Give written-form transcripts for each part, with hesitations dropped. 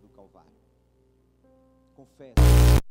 do Calvário. Confessa.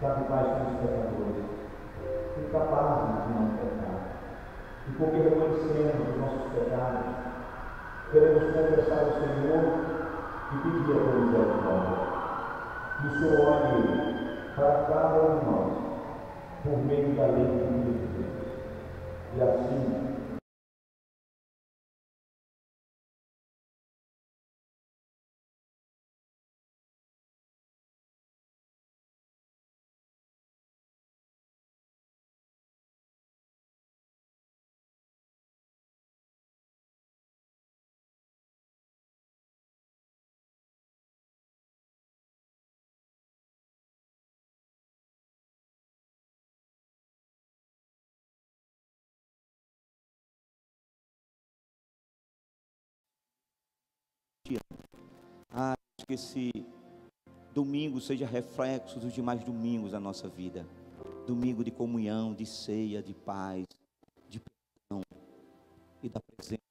Sabe mais que os pecadores, incapazes de não pecar. E porque reconhecemos os nossos pecados, queremos confessar ao Senhor e pedir a tua misericórdia. Que o Senhor olhe para cada um de nós, por meio da lei de Deus. E assim, Que esse domingo seja reflexo dos demais domingos da nossa vida. Domingo de comunhão, de ceia, de paz, de perdão e da presença.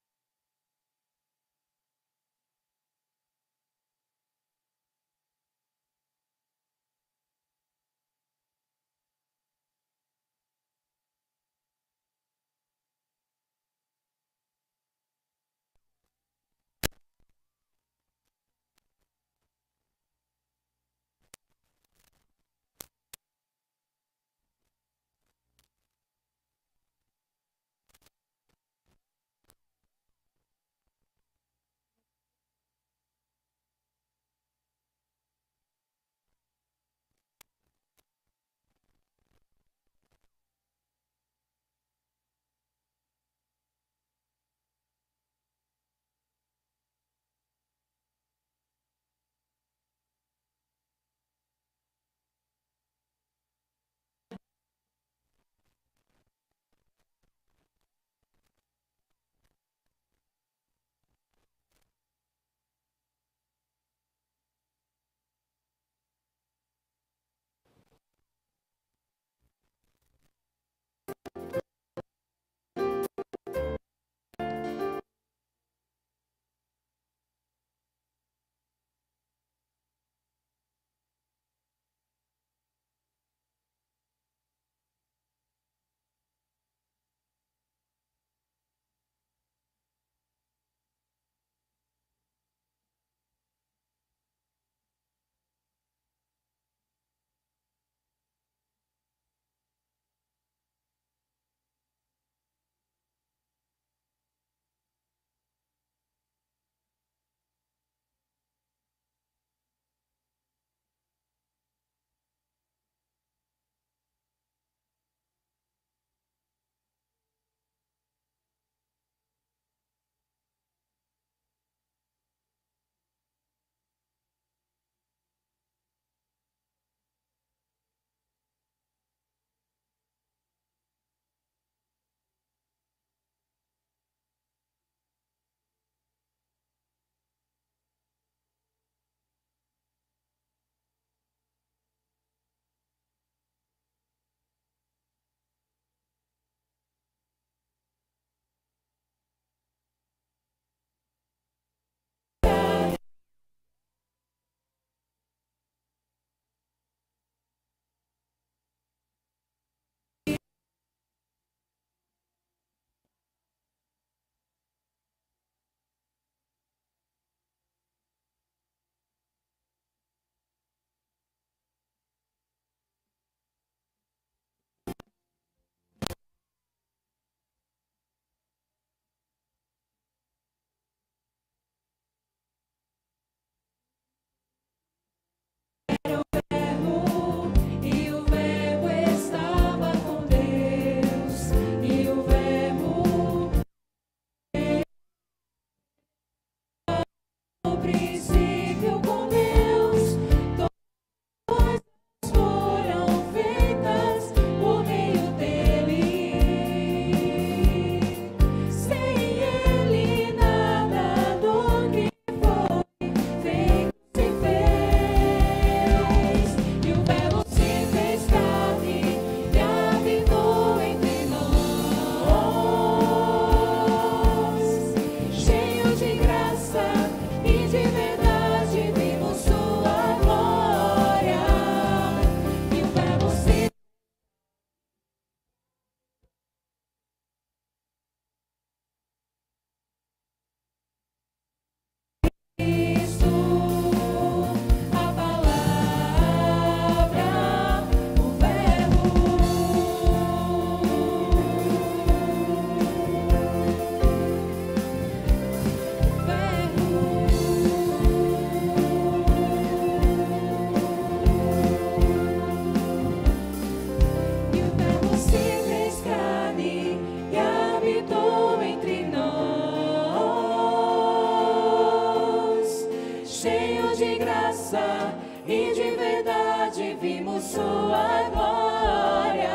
vimos sua glória.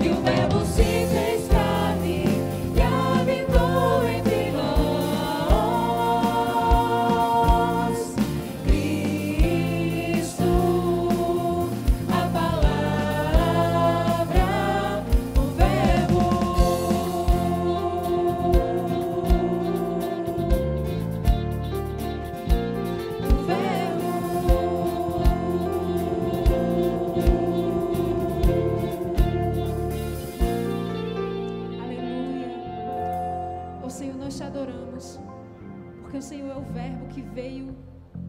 E o Verbo se fez carne e habitou entre nós. Cristo, a palavra, o Verbo. Ó Senhor, nós te adoramos, porque o Senhor é o Verbo que veio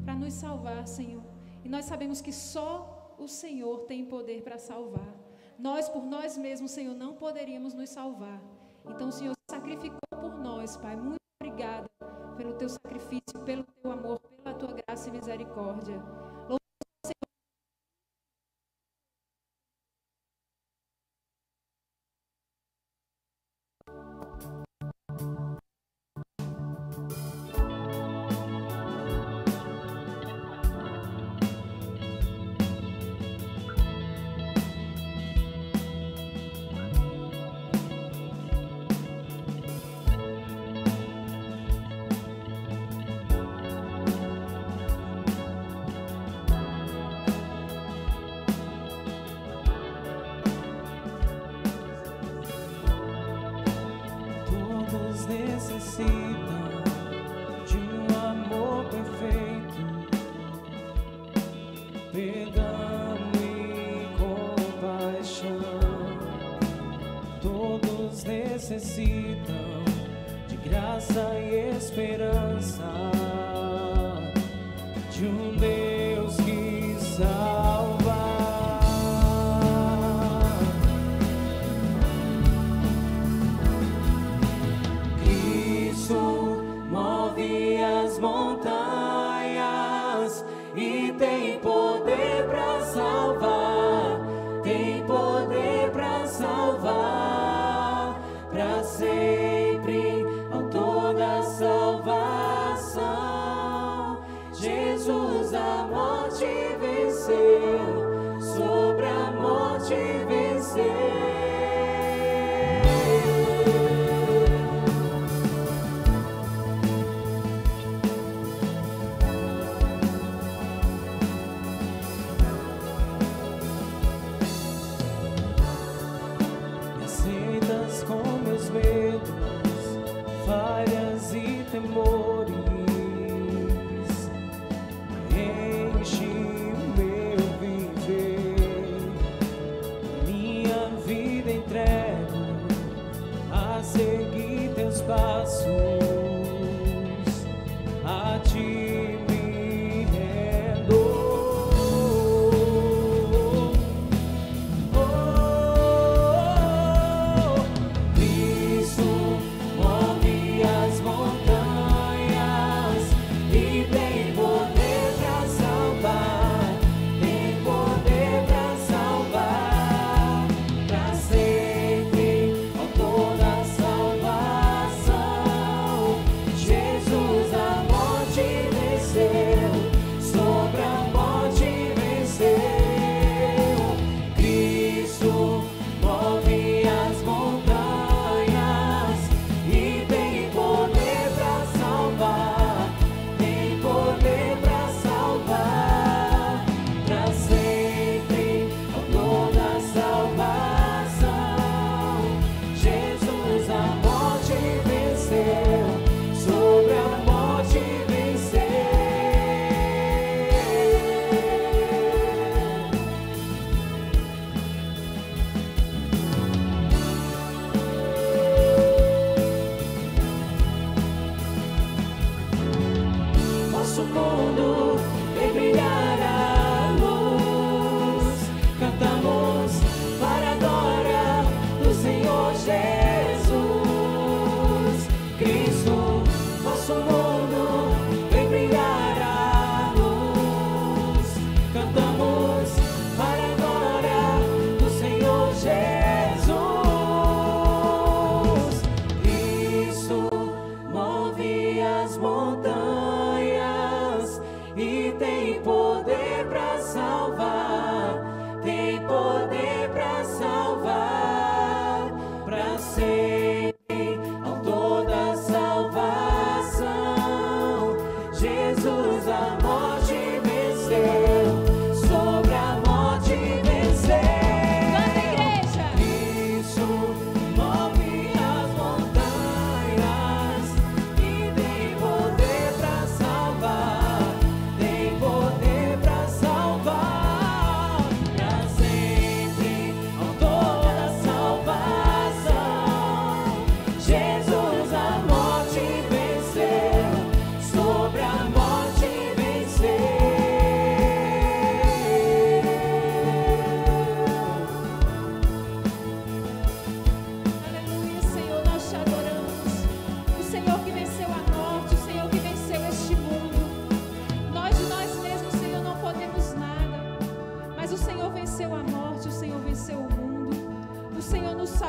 para nos salvar, Senhor. E nós sabemos que só o Senhor tem poder para salvar. Nós, por nós mesmos, Senhor, não poderíamos nos salvar. Então, o Senhor se sacrificou por nós, Pai. Muito obrigada pelo teu sacrifício, pelo teu amor, pela tua graça e misericórdia. Todos necessitam de um amor perfeito, perdão e compaixão. Todos necessitam de graça e esperança, de um Deus que salva. Move as montanhas e tem poder para salvar, tem poder para salvar, para sempre, autor da salvação. Jesus amor.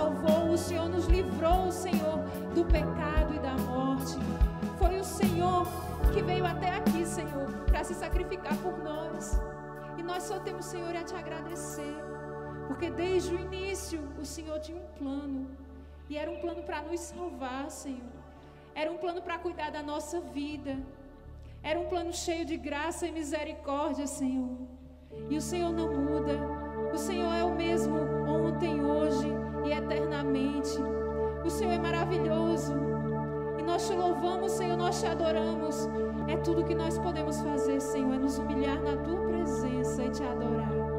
salvou, o Senhor nos livrou, Senhor, do pecado e da morte. Foi o Senhor que veio até aqui, Senhor, para se sacrificar por nós. E nós só temos, Senhor, a te agradecer, porque desde o início o Senhor tinha um plano, e era um plano para nos salvar, Senhor. Era um plano para cuidar da nossa vida. Era um plano cheio de graça e misericórdia, Senhor. E o Senhor não muda. O Senhor é o mesmo ontem, hoje e eternamente. O Senhor é maravilhoso. E nós te louvamos, Senhor, nós te adoramos. É tudo que nós podemos fazer, Senhor, é nos humilhar na tua presença e te adorar.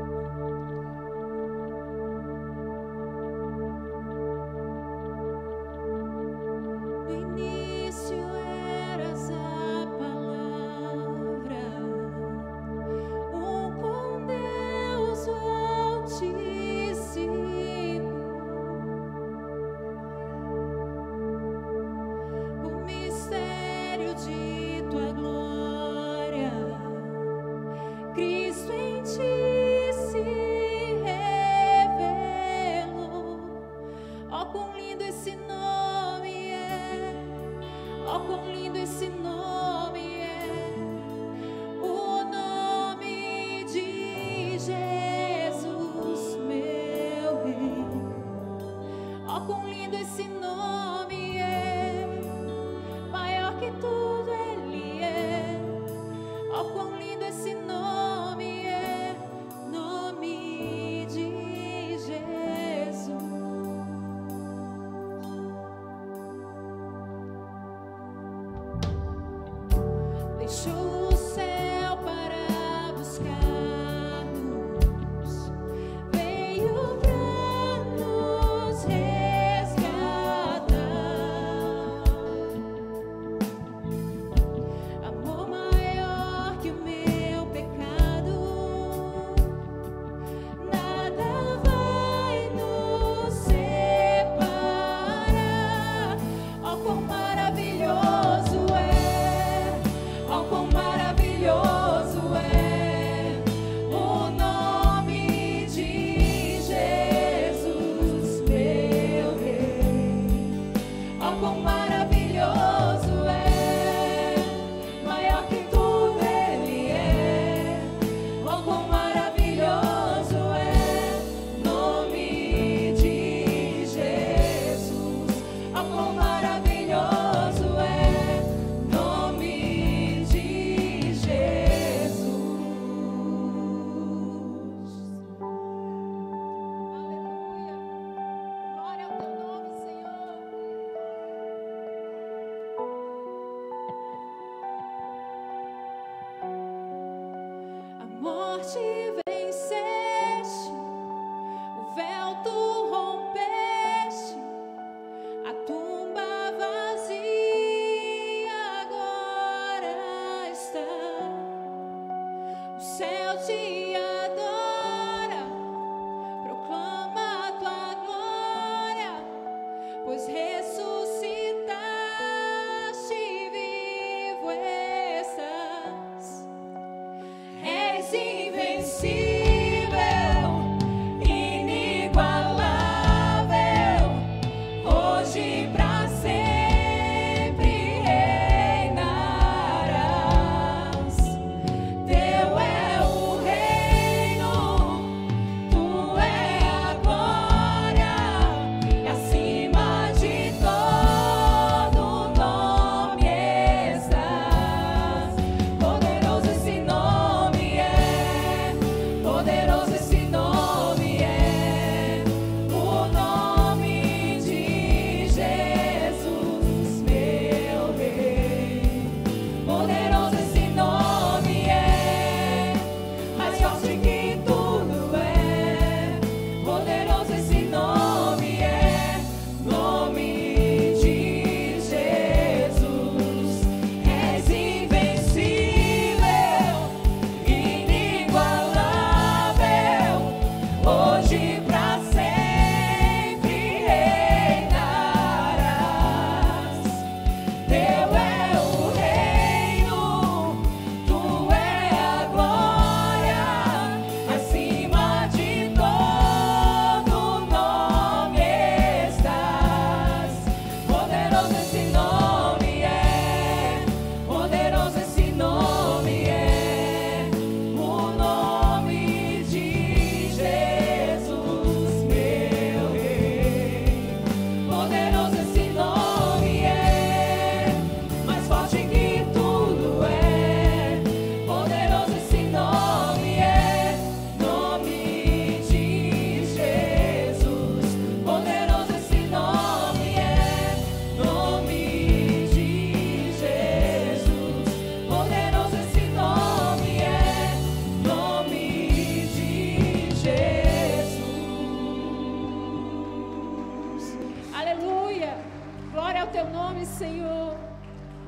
Glória ao teu nome, Senhor.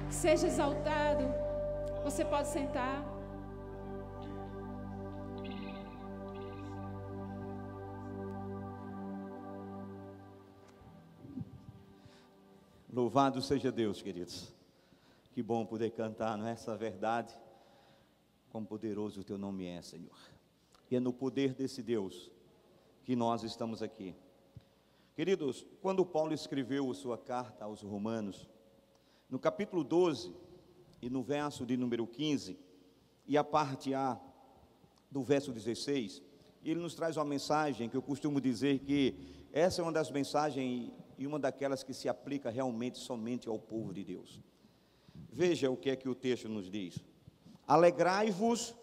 Que seja exaltado. Você pode sentar. Louvado seja Deus, queridos. Que bom poder cantar, não é? Essa verdade. Quão poderoso o teu nome é, Senhor. E é no poder desse Deus que nós estamos aqui. Queridos, quando Paulo escreveu a sua carta aos Romanos, no capítulo 12 e no verso de número 15, e a parte A do verso 16, ele nos traz uma mensagem que eu costumo dizer que essa é uma das mensagens e uma daquelas que se aplica realmente somente ao povo de Deus. Veja o que é que o texto nos diz: alegrai-vos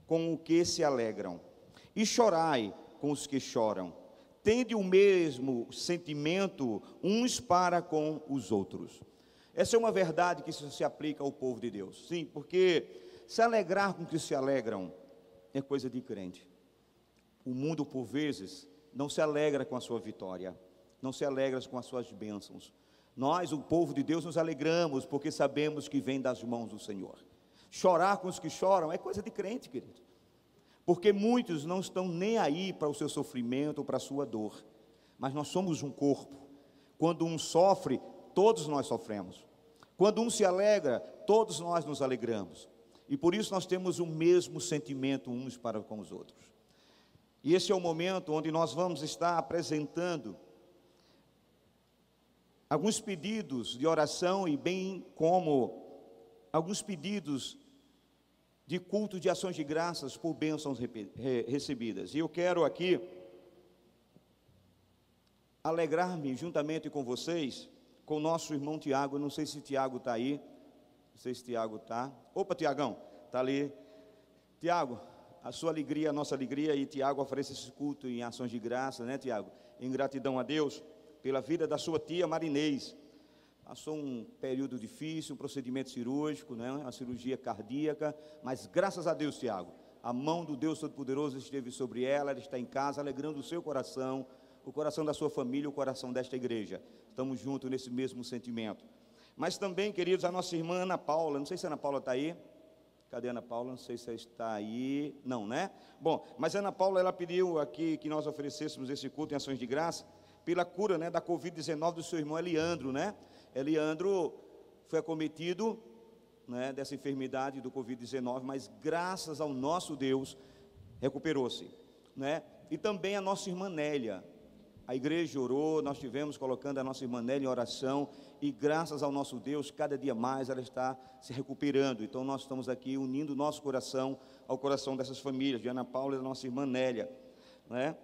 com o que se alegram, e chorai com os que choram. Tende o mesmo sentimento uns para com os outros. Essa é uma verdade que se aplica ao povo de Deus. Sim, porque se alegrar com os que se alegram é coisa de crente. O mundo, por vezes, não se alegra com a sua vitória, não se alegra com as suas bênçãos. Nós, o povo de Deus, nos alegramos porque sabemos que vem das mãos do Senhor. Chorar com os que choram é coisa de crente, querido. Porque muitos não estão nem aí para o seu sofrimento ou para a sua dor. Mas nós somos um corpo. Quando um sofre, todos nós sofremos. Quando um se alegra, todos nós nos alegramos. E por isso nós temos o mesmo sentimento uns para com os outros. E esse é o momento onde nós vamos estar apresentando alguns pedidos de oração e bem como alguns pedidos de culto de ações de graças por bênçãos recebidas. E eu quero aqui alegrar-me juntamente com vocês, com o nosso irmão Tiago. Não sei se Tiago está aí, não sei se Tiago está. Opa, Tiagão, está ali. Tiago, a sua alegria, a nossa alegria, e Tiago oferece esse culto em ações de graça, né, Tiago? Em gratidão a Deus pela vida da sua tia Marinês. Passou um período difícil, um procedimento cirúrgico, né, uma cirurgia cardíaca, mas graças a Deus, Tiago, a mão do Deus Todo-Poderoso esteve sobre ela, ela está em casa, alegrando o seu coração, o coração da sua família, o coração desta igreja. Estamos juntos nesse mesmo sentimento. Mas também, queridos, a nossa irmã Ana Paula, não sei se a Ana Paula está aí. Cadê a Ana Paula? Não sei se ela está aí. Não, né? Bom, mas a Ana Paula, ela pediu aqui que nós oferecêssemos esse culto em ações de graça pela cura, né, da Covid-19 do seu irmão Eliandro, né? Eliandro foi acometido, né, dessa enfermidade do Covid-19, mas graças ao nosso Deus recuperou-se, né? E também a nossa irmã Nélia. A igreja orou, nós tivemos colocando a nossa irmã Nélia em oração, e graças ao nosso Deus, cada dia mais ela está se recuperando. Então nós estamos aqui unindo o nosso coração ao coração dessas famílias, de Ana Paula e da nossa irmã Nélia, né?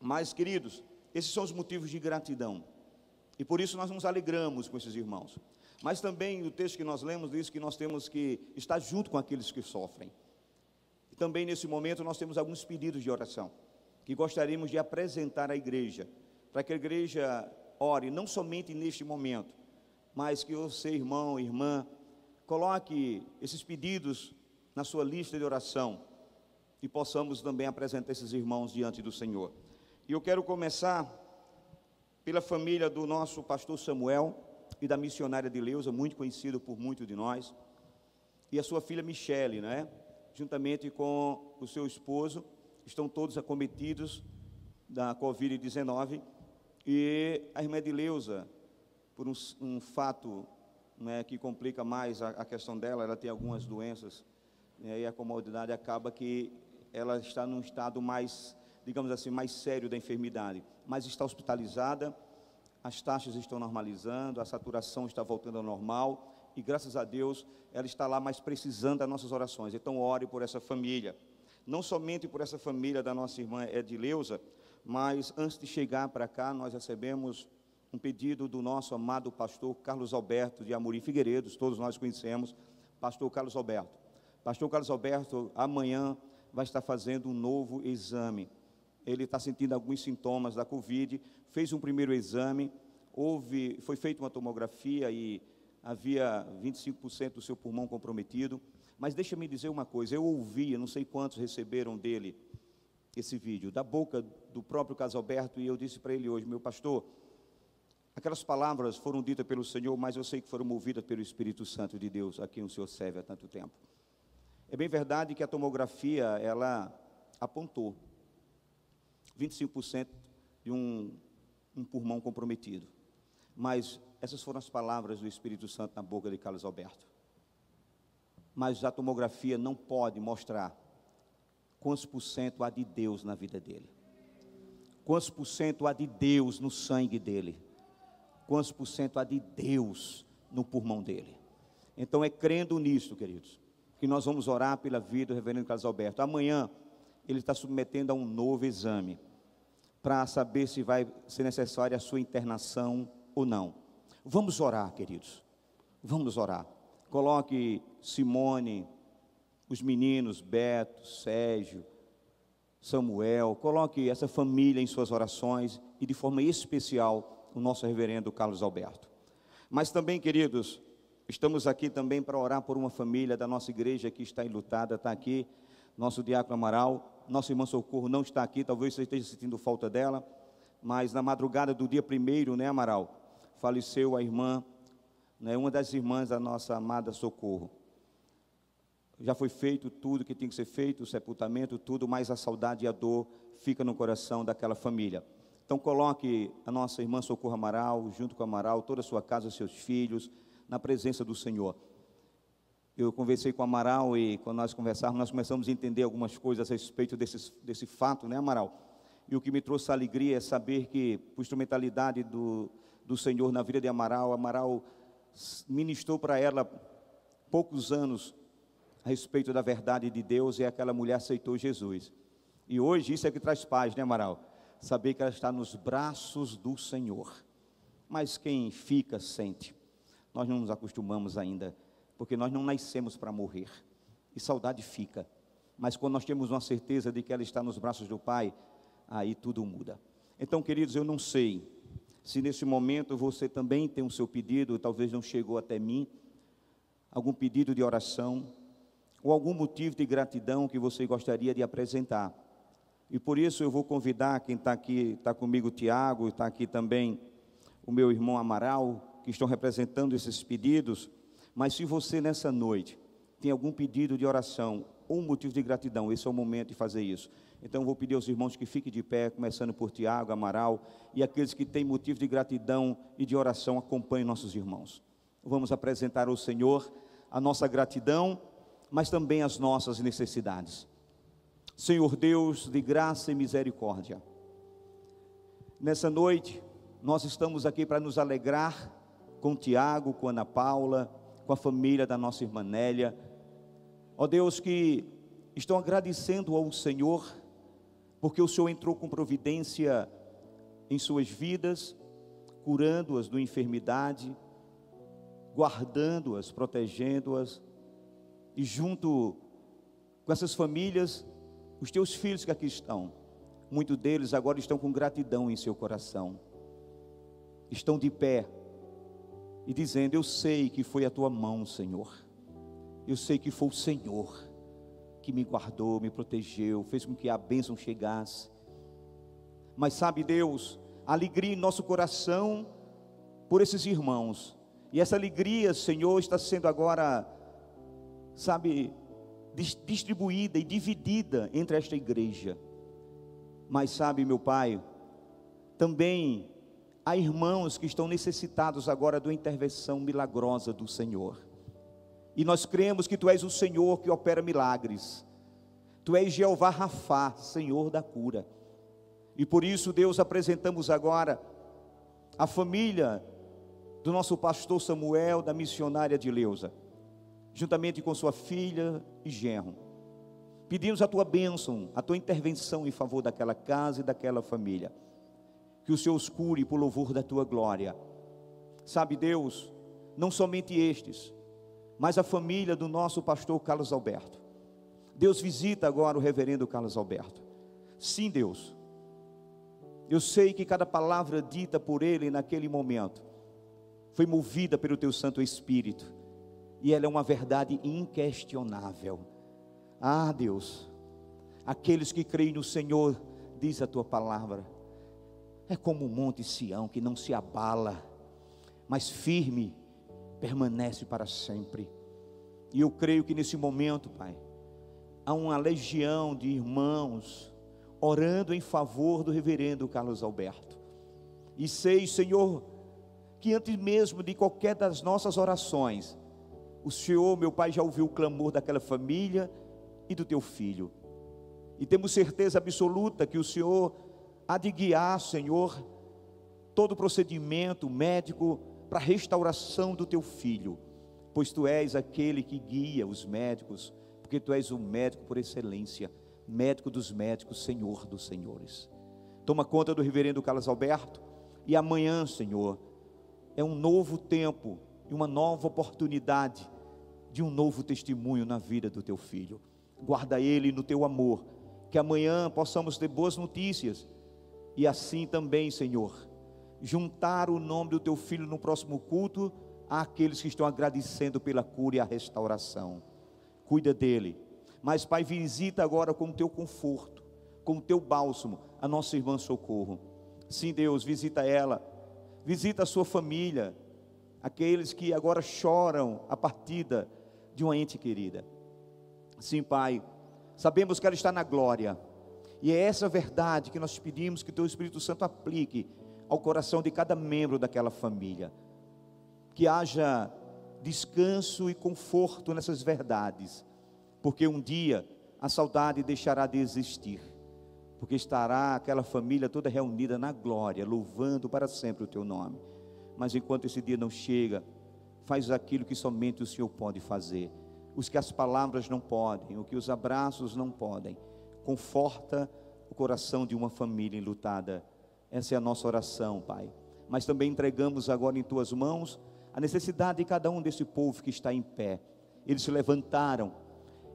Mas, queridos, esses são os motivos de gratidão. E por isso nós nos alegramos com esses irmãos. Mas também o texto que nós lemos diz que nós temos que estar junto com aqueles que sofrem. E também nesse momento nós temos alguns pedidos de oração que gostaríamos de apresentar à igreja, para que a igreja ore, não somente neste momento, mas que você, irmão, irmã, coloque esses pedidos na sua lista de oração e possamos também apresentar esses irmãos diante do Senhor. E eu quero começar pela família do nosso pastor Samuel e da missionária de Leusa, muito conhecido por muitos de nós, e a sua filha Michele, né? Juntamente com o seu esposo, estão todos acometidos da Covid-19, e a irmã de Leusa, por um fato, né, que complica mais a questão dela, ela tem algumas doenças, né, e a comorbidade acaba que ela está num estado mais, digamos assim, mais sério da enfermidade, mas está hospitalizada, as taxas estão normalizando, a saturação está voltando ao normal, e graças a Deus, ela está lá, mas precisando das nossas orações. Então ore por essa família, não somente por essa família da nossa irmã Edileuza, mas antes de chegar para cá, nós recebemos um pedido do nosso amado pastor Carlos Alberto de Amorim Figueiredos, todos nós conhecemos, pastor Carlos Alberto. Pastor Carlos Alberto, amanhã, vai estar fazendo um novo exame. Ele está sentindo alguns sintomas da Covid, fez um primeiro exame, foi feita uma tomografia e havia 25% do seu pulmão comprometido. Mas deixa-me dizer uma coisa, eu ouvi, não sei quantos receberam dele esse vídeo, da boca do próprio Carlos Alberto, e eu disse para ele hoje: meu pastor, Aquelas palavras foram ditas pelo Senhor, mas eu sei que foram movidas pelo Espírito Santo de Deus, a quem o Senhor serve há tanto tempo. É bem verdade que a tomografia, ela apontou 25% de um pulmão comprometido. Mas essas foram as palavras do Espírito Santo na boca de Carlos Alberto. Mas a tomografia não pode mostrar quantos por cento há de Deus na vida dele. Quantos por cento há de Deus no sangue dele. Quantos por cento há de Deus no pulmão dele. Então é crendo nisso, queridos, que nós vamos orar pela vida do reverendo Carlos Alberto. Amanhã ele está submetendo a um novo exame, para saber se vai ser necessária a sua internação ou não. Vamos orar, queridos, vamos orar. Coloque Simone, os meninos, Beto, Sérgio, Samuel, coloque essa família em suas orações, e de forma especial o nosso reverendo Carlos Alberto. Mas também, queridos, estamos aqui também para orar por uma família da nossa igreja que está enlutada. Está aqui nosso diácono Amaral, nossa irmã Socorro não está aqui, talvez você esteja sentindo falta dela, mas na madrugada do dia 1º, né, Amaral, faleceu a irmã, né, uma das irmãs da nossa amada Socorro. Já foi feito tudo que tinha que ser feito, o sepultamento, tudo, mas a saudade e a dor fica no coração daquela família. Então coloque a nossa irmã Socorro Amaral, junto com o Amaral, toda a sua casa, seus filhos, na presença do Senhor. Eu conversei com o Amaral, e quando nós conversarmos, nós começamos a entender algumas coisas a respeito desse fato, né, Amaral? E o que me trouxe alegria é saber que, por instrumentalidade do Senhor na vida de Amaral, Amaral ministrou para ela poucos anos a respeito da verdade de Deus, e aquela mulher aceitou Jesus. E hoje isso é que traz paz, né, Amaral? Saber que ela está nos braços do Senhor. Mas quem fica, sente. Nós não nos acostumamos ainda, porque nós não nascemos para morrer, e saudade fica. Mas quando nós temos uma certeza de que ela está nos braços do Pai, aí tudo muda. Então, queridos, eu não sei se nesse momento você também tem o seu pedido, talvez não chegou até mim, algum pedido de oração, ou algum motivo de gratidão que você gostaria de apresentar. E por isso eu vou convidar quem está aqui, está comigo o Tiago, está aqui também o meu irmão Amaral, que estão representando esses pedidos. Mas se você nessa noite tem algum pedido de oração ou um motivo de gratidão, esse é o momento de fazer isso. Então eu vou pedir aos irmãos que fiquem de pé, começando por Tiago, Amaral, e aqueles que têm motivo de gratidão e de oração, acompanhem nossos irmãos. Vamos apresentar ao Senhor a nossa gratidão, mas também as nossas necessidades. Senhor Deus de graça e misericórdia, nessa noite nós estamos aqui para nos alegrar com Tiago, com Ana Paula, com a família da nossa irmã Nélia, ó Deus, que estão agradecendo ao Senhor, porque o Senhor entrou com providência em suas vidas, curando-as de enfermidade, guardando-as, protegendo-as, e junto com essas famílias, os teus filhos que aqui estão, muitos deles agora estão com gratidão em seu coração, estão de pé e dizendo: eu sei que foi a tua mão, Senhor, eu sei que foi o Senhor que me guardou, me protegeu, fez com que a bênção chegasse. Mas sabe, Deus, a alegria em nosso coração por esses irmãos, e essa alegria, Senhor, está sendo agora, sabe, distribuída e dividida entre esta igreja. Mas sabe, meu Pai, também há irmãos que estão necessitados agora de uma intervenção milagrosa do Senhor, e nós cremos que Tu és o Senhor que opera milagres, Tu és Jeová Rafá, Senhor da cura, e por isso, Deus, apresentamos agora a família do nosso pastor Samuel, da missionária Dileuza, juntamente com sua filha e genro. Pedimos a Tua bênção, a Tua intervenção em favor daquela casa e daquela família, que o Senhor os cure por louvor da Tua glória. Sabe, Deus, não somente estes, mas a família do nosso pastor Carlos Alberto. Deus, visita agora o reverendo Carlos Alberto. Sim, Deus, eu sei que cada palavra dita por ele naquele momento foi movida pelo Teu Santo Espírito, e ela é uma verdade inquestionável. Ah, Deus, aqueles que creem no Senhor, diz a Tua palavra, é como o monte Sião, que não se abala, mas firme, permanece para sempre. E eu creio que nesse momento, Pai, há uma legião de irmãos orando em favor do reverendo Carlos Alberto. E sei, Senhor, que antes mesmo de qualquer das nossas orações, o Senhor, meu Pai, já ouviu o clamor daquela família e do teu filho. E temos certeza absoluta que o Senhor há de guiar, Senhor, todo o procedimento médico para a restauração do teu filho, pois tu és aquele que guia os médicos, porque tu és o médico por excelência, médico dos médicos, Senhor dos senhores. Toma conta do reverendo Carlos Alberto, e amanhã, Senhor, é um novo tempo e uma nova oportunidade de um novo testemunho na vida do teu filho. Guarda ele no teu amor, que amanhã possamos ter boas notícias, e assim também, Senhor, juntar o nome do teu filho no próximo culto àqueles que estão agradecendo pela cura e a restauração. Cuida dele, mas Pai, visita agora com o teu conforto, com o teu bálsamo, a nossa irmã Socorro. Sim, Deus, visita ela, visita a sua família, aqueles que agora choram a partida de uma ente querida. Sim, Pai, sabemos que ela está na glória, e é essa verdade que nós te pedimos que teu Espírito Santo aplique ao coração de cada membro daquela família, que haja descanso e conforto nessas verdades, porque um dia a saudade deixará de existir, porque estará aquela família toda reunida na glória, louvando para sempre o teu nome. Mas enquanto esse dia não chega, faz aquilo que somente o Senhor pode fazer, os que as palavras não podem, o que os abraços não podem. Conforta o coração de uma família enlutada. Essa é a nossa oração, Pai. Mas também entregamos agora em tuas mãos a necessidade de cada um desse povo que está em pé. Eles se levantaram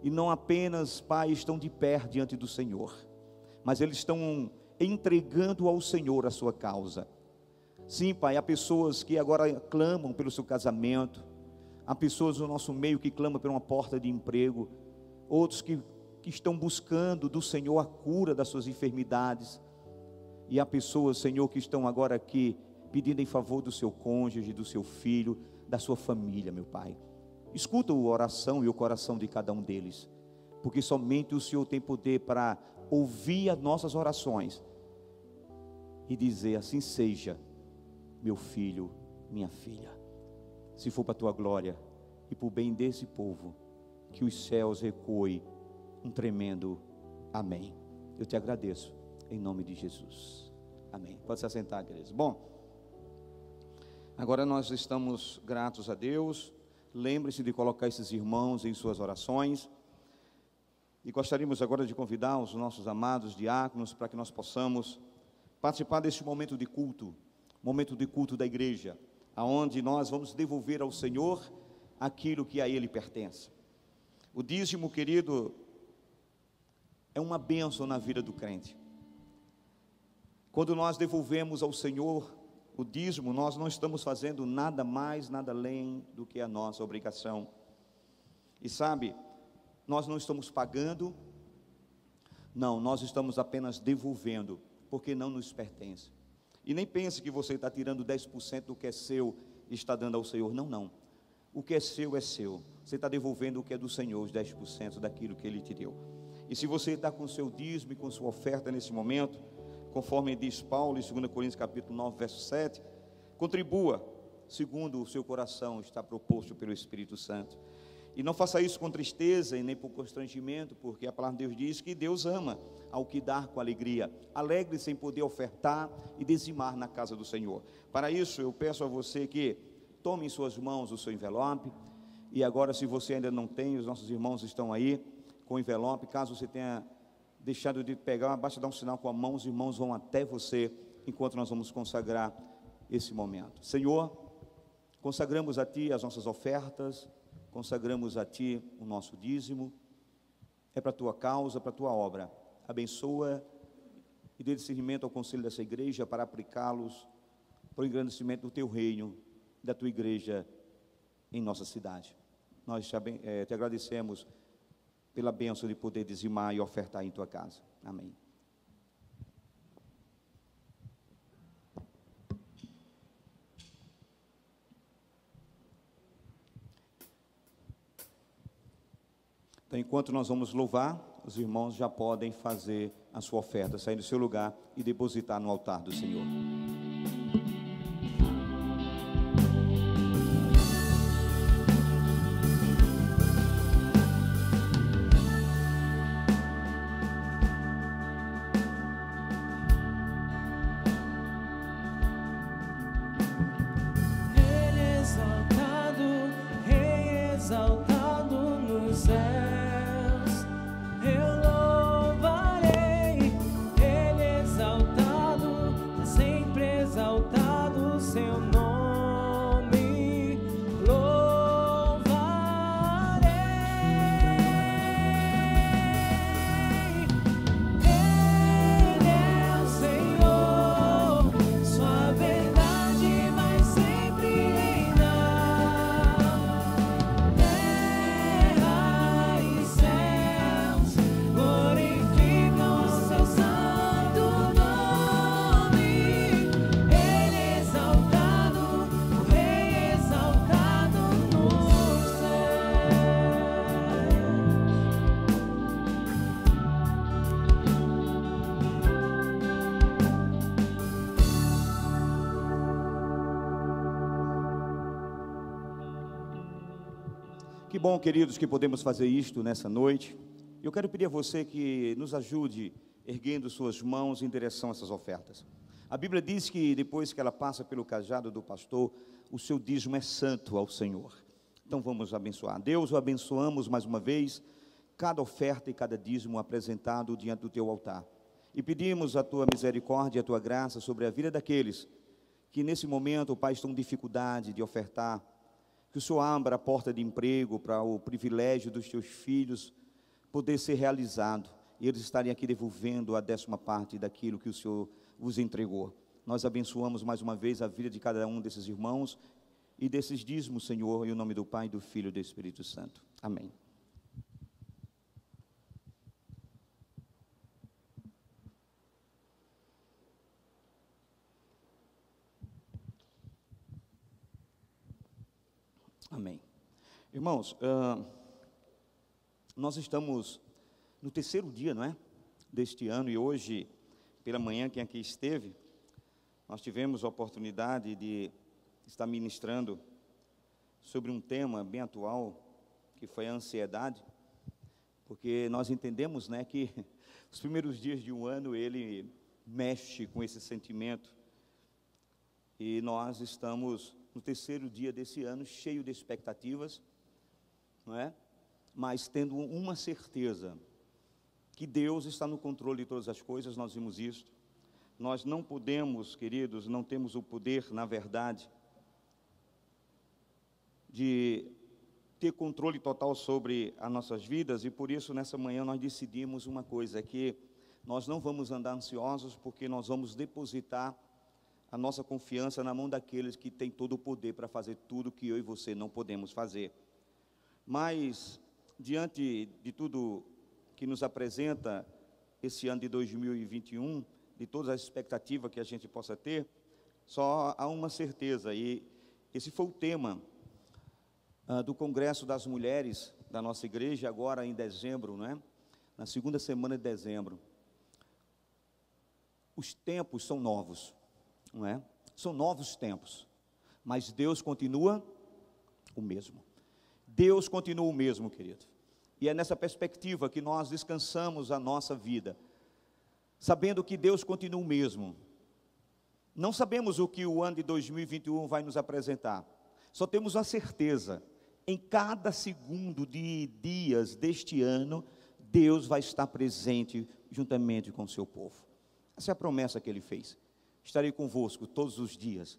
e não apenas, Pai, estão de pé diante do Senhor, mas eles estão entregando ao Senhor a sua causa. Sim, Pai, há pessoas que agora clamam pelo seu casamento, há pessoas no nosso meio que clamam por uma porta de emprego, outros que estão buscando do Senhor a cura das suas enfermidades, e há pessoas, Senhor, que estão agora aqui pedindo em favor do seu cônjuge, do seu filho, da sua família, meu Pai. Escuta a oração e o coração de cada um deles, porque somente o Senhor tem poder para ouvir as nossas orações e dizer: assim seja, meu filho, minha filha. Se for para a tua glória e para o bem desse povo, que os céus recuem um tremendo amém. Eu te agradeço, em nome de Jesus, amém. Pode se assentar, queridos. Bom, agora nós estamos gratos a Deus. Lembre-se de colocar esses irmãos em suas orações, e gostaríamos agora de convidar os nossos amados diáconos para que nós possamos participar deste momento de culto da igreja, aonde nós vamos devolver ao Senhor aquilo que a Ele pertence. O dízimo, querido, é uma bênção na vida do crente. Quando nós devolvemos ao Senhor o dízimo, nós não estamos fazendo nada mais, nada além do que a nossa obrigação. E sabe, nós não estamos pagando, não, nós estamos apenas devolvendo, porque não nos pertence. E nem pense que você está tirando 10% do que é seu e está dando ao Senhor. Não, não. O que é seu é seu. Você está devolvendo o que é do Senhor, os 10% daquilo que Ele te deu. E se você está com o seu dízimo e com sua oferta nesse momento, conforme diz Paulo em 2 Coríntios capítulo 9, verso 7, contribua segundo o seu coração está proposto pelo Espírito Santo. E não faça isso com tristeza e nem por constrangimento, porque a palavra de Deus diz que Deus ama ao que dá com alegria. Alegre-se em poder ofertar e dizimar na casa do Senhor. Para isso eu peço a você que tome em suas mãos o seu envelope. E agora, se você ainda não tem, os nossos irmãos estão aí com o envelope. Caso você tenha deixado de pegar, basta dar um sinal com a mão, os irmãos vão até você, enquanto nós vamos consagrar esse momento. Senhor, consagramos a Ti as nossas ofertas, consagramos a Ti o nosso dízimo, é para a Tua causa, para a Tua obra. Abençoa e dê discernimento ao conselho dessa igreja para aplicá-los para o engrandecimento do Teu reino, da Tua igreja em nossa cidade. Nós te agradecemos pela bênção de poder dizimar e ofertar em Tua casa. Amém. Então, enquanto nós vamos louvar, os irmãos já podem fazer a sua oferta, sair do seu lugar e depositar no altar do Senhor. Rei exaltado nos céus, eu louvarei. Ele exaltado, sempre exaltado, seu nome louvarei. Ele é o Senhor, sua verdade vai sempre reinar. Terra e céus glorificam o seu santo nome. Ele é exaltado, o Rei exaltado nos céus. Que bom, queridos, que podemos fazer isto nessa noite. Eu quero pedir a você que nos ajude erguendo suas mãos em direção a essas ofertas. A Bíblia diz que depois que ela passa pelo cajado do pastor, o seu dízimo é santo ao Senhor. Então vamos abençoar. Deus, o abençoamos mais uma vez, cada oferta e cada dízimo apresentado diante do teu altar. E pedimos a tua misericórdia e a tua graça sobre a vida daqueles que nesse momento, Pai, estão com dificuldade de ofertar. Que o Senhor abra a porta de emprego para o privilégio dos teus filhos poder ser realizado. E eles estarem aqui devolvendo a 10ª parte daquilo que o Senhor vos entregou. Nós abençoamos mais uma vez a vida de cada um desses irmãos e desses dízimos, Senhor, em nome do Pai, do Filho e do Espírito Santo. Amém. Amém. Irmãos, nós estamos no 3º dia, não é? Deste ano, e hoje, pela manhã, quem aqui esteve, nós tivemos a oportunidade de estar ministrando sobre um tema bem atual, que foi a ansiedade, porque nós entendemos, né, que os primeiros dias de um ano, ele mexe com esse sentimento, e nós estamos no 3º dia desse ano, cheio de expectativas, não é? Mas tendo uma certeza, que Deus está no controle de todas as coisas. Nós vimos isso. Nós não podemos, queridos, não temos o poder, na verdade, de ter controle total sobre as nossas vidas, e por isso, nessa manhã, nós decidimos uma coisa, que nós não vamos andar ansiosos, porque nós vamos depositar a nossa confiança na mão daqueles que têm todo o poder para fazer tudo que eu e você não podemos fazer. Mas, diante de tudo que nos apresenta esse ano de 2021, de todas as expectativas que a gente possa ter, só há uma certeza, e esse foi o tema do Congresso das Mulheres da nossa igreja, agora em dezembro, não é? Na 2ª semana de dezembro. Os tempos são novos. Não é? São novos tempos, mas Deus continua o mesmo. Deus continua o mesmo, querido. E é nessa perspectiva que nós descansamos a nossa vida, sabendo que Deus continua o mesmo. Não sabemos o que o ano de 2021 vai nos apresentar, só temos a certeza, em cada segundo de dias deste ano, Deus vai estar presente juntamente com o seu povo. Essa é a promessa que Ele fez. Estarei convosco todos os dias,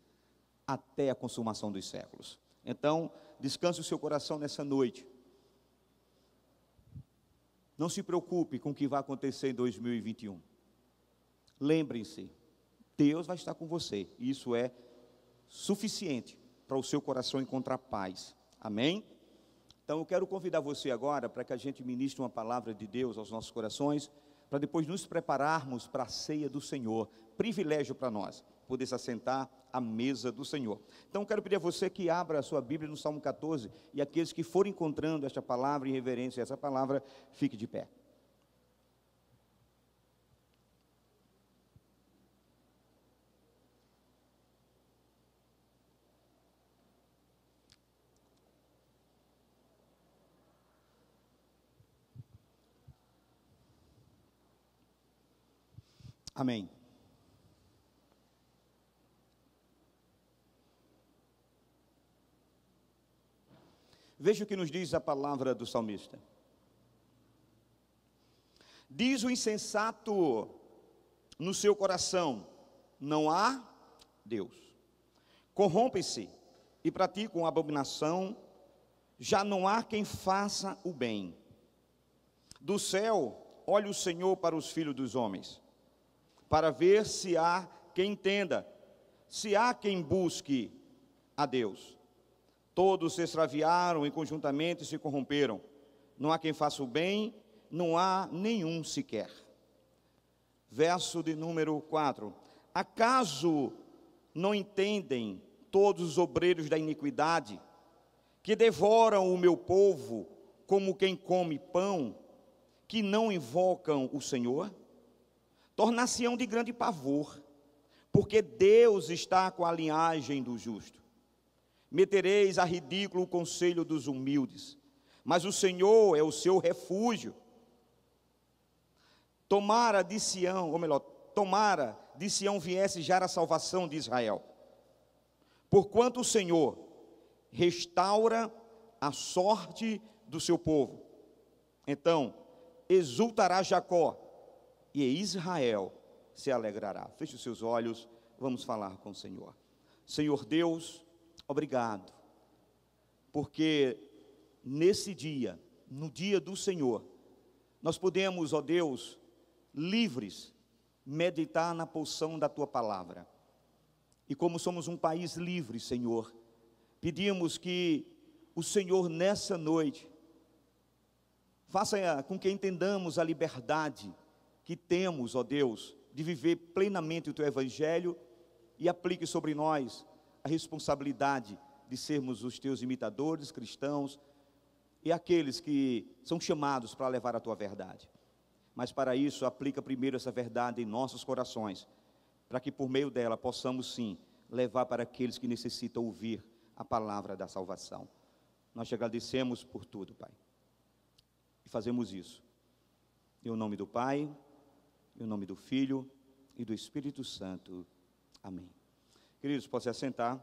até a consumação dos séculos. Então, descanse o seu coração nessa noite. Não se preocupe com o que vai acontecer em 2021. Lembrem-se, Deus vai estar com você. E isso é suficiente para o seu coração encontrar paz. Amém? Então, eu quero convidar você agora para que a gente ministre uma palavra de Deus aos nossos corações. para depois nos prepararmos para a ceia do Senhor. Privilégio para nós, poder se assentar à mesa do Senhor. Então, quero pedir a você que abra a sua Bíblia no Salmo 14, e aqueles que forem encontrando esta palavra, em reverência a essa palavra, fique de pé. Amém. Veja o que nos diz a palavra do salmista. Diz o insensato no seu coração: não há Deus. Corrompem-se e praticam abominação, já não há quem faça o bem. Do céu olha o Senhor para os filhos dos homens, para ver se há quem entenda, se há quem busque a Deus. Todos se extraviaram e conjuntamente se corromperam. Não há quem faça o bem, não há nenhum sequer. Verso de número 4. Acaso não entendem todos os obreiros da iniquidade, que devoram o meu povo como quem come pão, que não invocam o Senhor? Tornar-se-ão de grande pavor, porque Deus está com a linhagem do justo. Metereis a ridículo o conselho dos humildes, mas o Senhor é o seu refúgio. Tomara de Sião viesse já a salvação de Israel. Porquanto o Senhor restaura a sorte do seu povo, então exultará Jacó, e Israel se alegrará. Feche os seus olhos, vamos falar com o Senhor. Senhor Deus, obrigado, porque nesse dia, no dia do Senhor, nós podemos, ó Deus, livres, meditar na porção da Tua palavra. E como somos um país livre, Senhor, pedimos que o Senhor nessa noite faça com que entendamos a liberdade que temos, ó Deus, de viver plenamente o Teu Evangelho, e aplique sobre nós a responsabilidade de sermos os Teus imitadores cristãos e aqueles que são chamados para levar a Tua verdade. Mas para isso, aplica primeiro essa verdade em nossos corações, para que por meio dela possamos sim levar para aqueles que necessitam ouvir a palavra da salvação. Nós te agradecemos por tudo, Pai, e fazemos isso em nome do Pai, em nome do Filho e do Espírito Santo. Amém. Queridos, pode se assentar.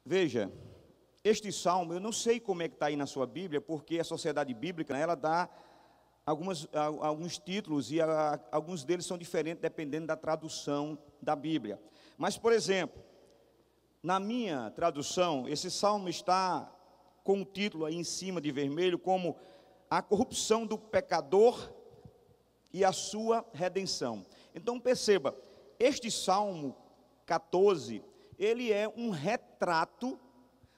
Veja, este salmo, eu não sei como é que está aí na sua Bíblia, porque a Sociedade Bíblica, ela dá alguns títulos, e alguns deles são diferentes dependendo da tradução da Bíblia. Mas, por exemplo, na minha tradução, esse salmo está com o título aí em cima de vermelho, como a corrupção do pecador e a sua redenção. Então perceba, este Salmo 14, ele é um retrato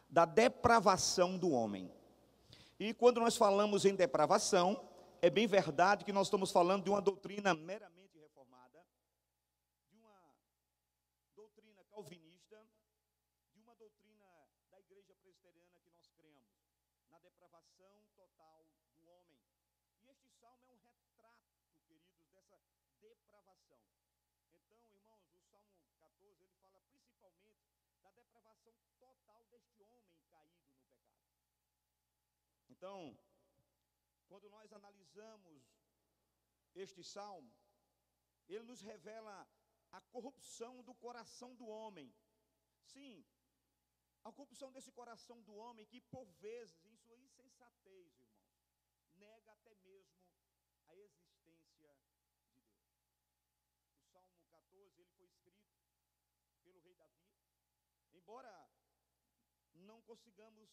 da depravação do homem. E quando nós falamos em depravação, é bem verdade que nós estamos falando de uma doutrina meramente reformada, de uma doutrina calvinista, de uma doutrina da igreja presbiteriana que nós cremos, na depravação total do homem. E este salmo é um retrato, queridos, dessa depravação. Então, irmãos, o Salmo 14, ele fala principalmente da depravação total deste homem caído no pecado. Então, quando nós analisamos este salmo, ele nos revela a corrupção do coração do homem. Sim, a corrupção desse coração do homem que, por vezes, em sua insensatez, irmãos, nega até mesmo a existência de Deus. O Salmo 14, ele foi escrito pelo rei Davi, embora não consigamos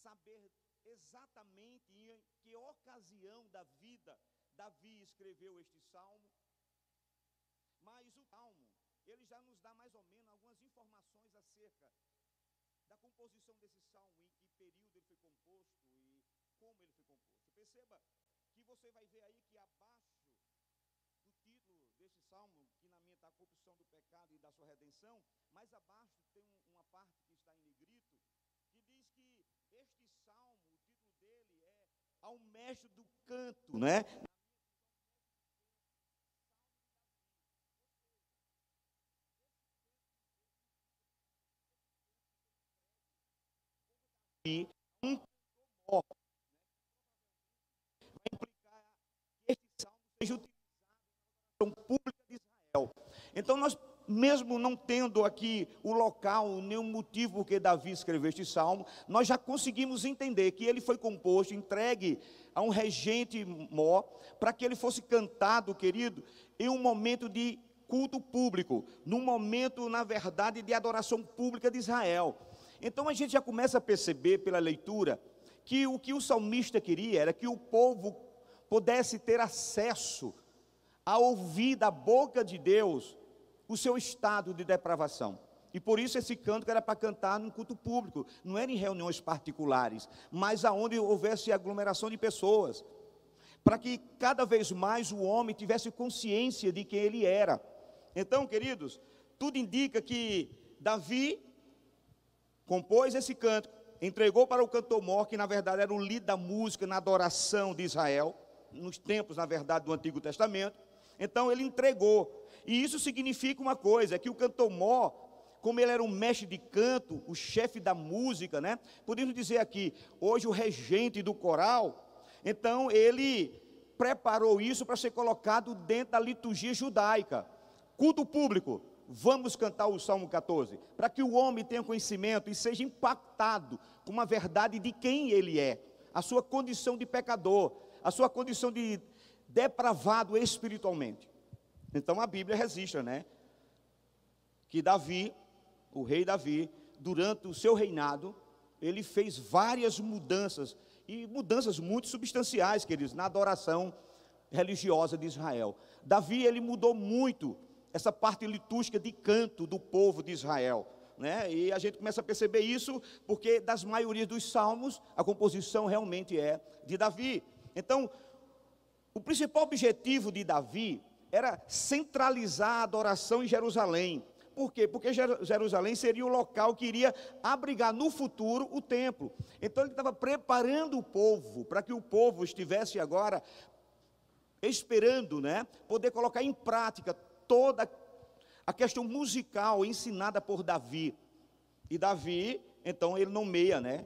saber exatamente em que ocasião da vida Davi escreveu este salmo, mas o salmo, ele já nos dá mais ou menos algumas informações acerca da composição desse salmo, em que período ele foi composto como ele foi composto. Perceba que você vai ver aí que abaixo do título desse salmo, que na minha está a corrupção do pecado e da sua redenção, mais abaixo tem uma parte que está em negrito, que diz que este salmo, o título dele é Ao Mestre do Canto, né? E um cantor vai implicar que este salmo seja utilizado na oração pública de Israel. Então nós, mesmo não tendo aqui o local, nenhum motivo por que Davi escreveu este salmo, nós já conseguimos entender que ele foi composto, entregue a um regente mó, para que ele fosse cantado, querido, em um momento de culto público, num momento, na verdade, de adoração pública de Israel. Então a gente já começa a perceber pela leitura que o salmista queria era que o povo pudesse ter acesso a ouvir da boca de Deus o seu estado de depravação. E por isso esse canto era para cantar num culto público, não era em reuniões particulares, mas aonde houvesse aglomeração de pessoas, para que cada vez mais o homem tivesse consciência de quem ele era. Então, queridos, tudo indica que Davi compôs esse canto, entregou para o cantor-mor, que na verdade era o líder da música na adoração de Israel, nos tempos, na verdade, do Antigo Testamento. Então ele entregou, e isso significa uma coisa, é que o cantor-mor, como ele era um mestre de canto, o chefe da música, né? Podemos dizer aqui, hoje o regente do coral, então ele preparou isso para ser colocado dentro da liturgia judaica. Culto público, vamos cantar o Salmo 14, para que o homem tenha conhecimento e seja impactado com uma verdade de quem ele é, a sua condição de pecador, a sua condição de depravado espiritualmente. Então a Bíblia registra, né, que Davi, o rei Davi, durante o seu reinado, ele fez várias mudanças, e mudanças muito substanciais, queridos, na adoração religiosa de Israel. Davi, ele mudou muito essa parte litúrgica de canto do povo de Israel, né? E a gente começa a perceber isso porque das maiorias dos salmos a composição realmente é de Davi. Então, o principal objetivo de Davi era centralizar a adoração em Jerusalém. Por quê? Porque Jerusalém seria o local que iria abrigar no futuro o templo. Então ele estava preparando o povo para que o povo estivesse agora esperando, né, poder colocar em prática toda a questão musical ensinada por Davi. E Davi, então, ele nomeia, né,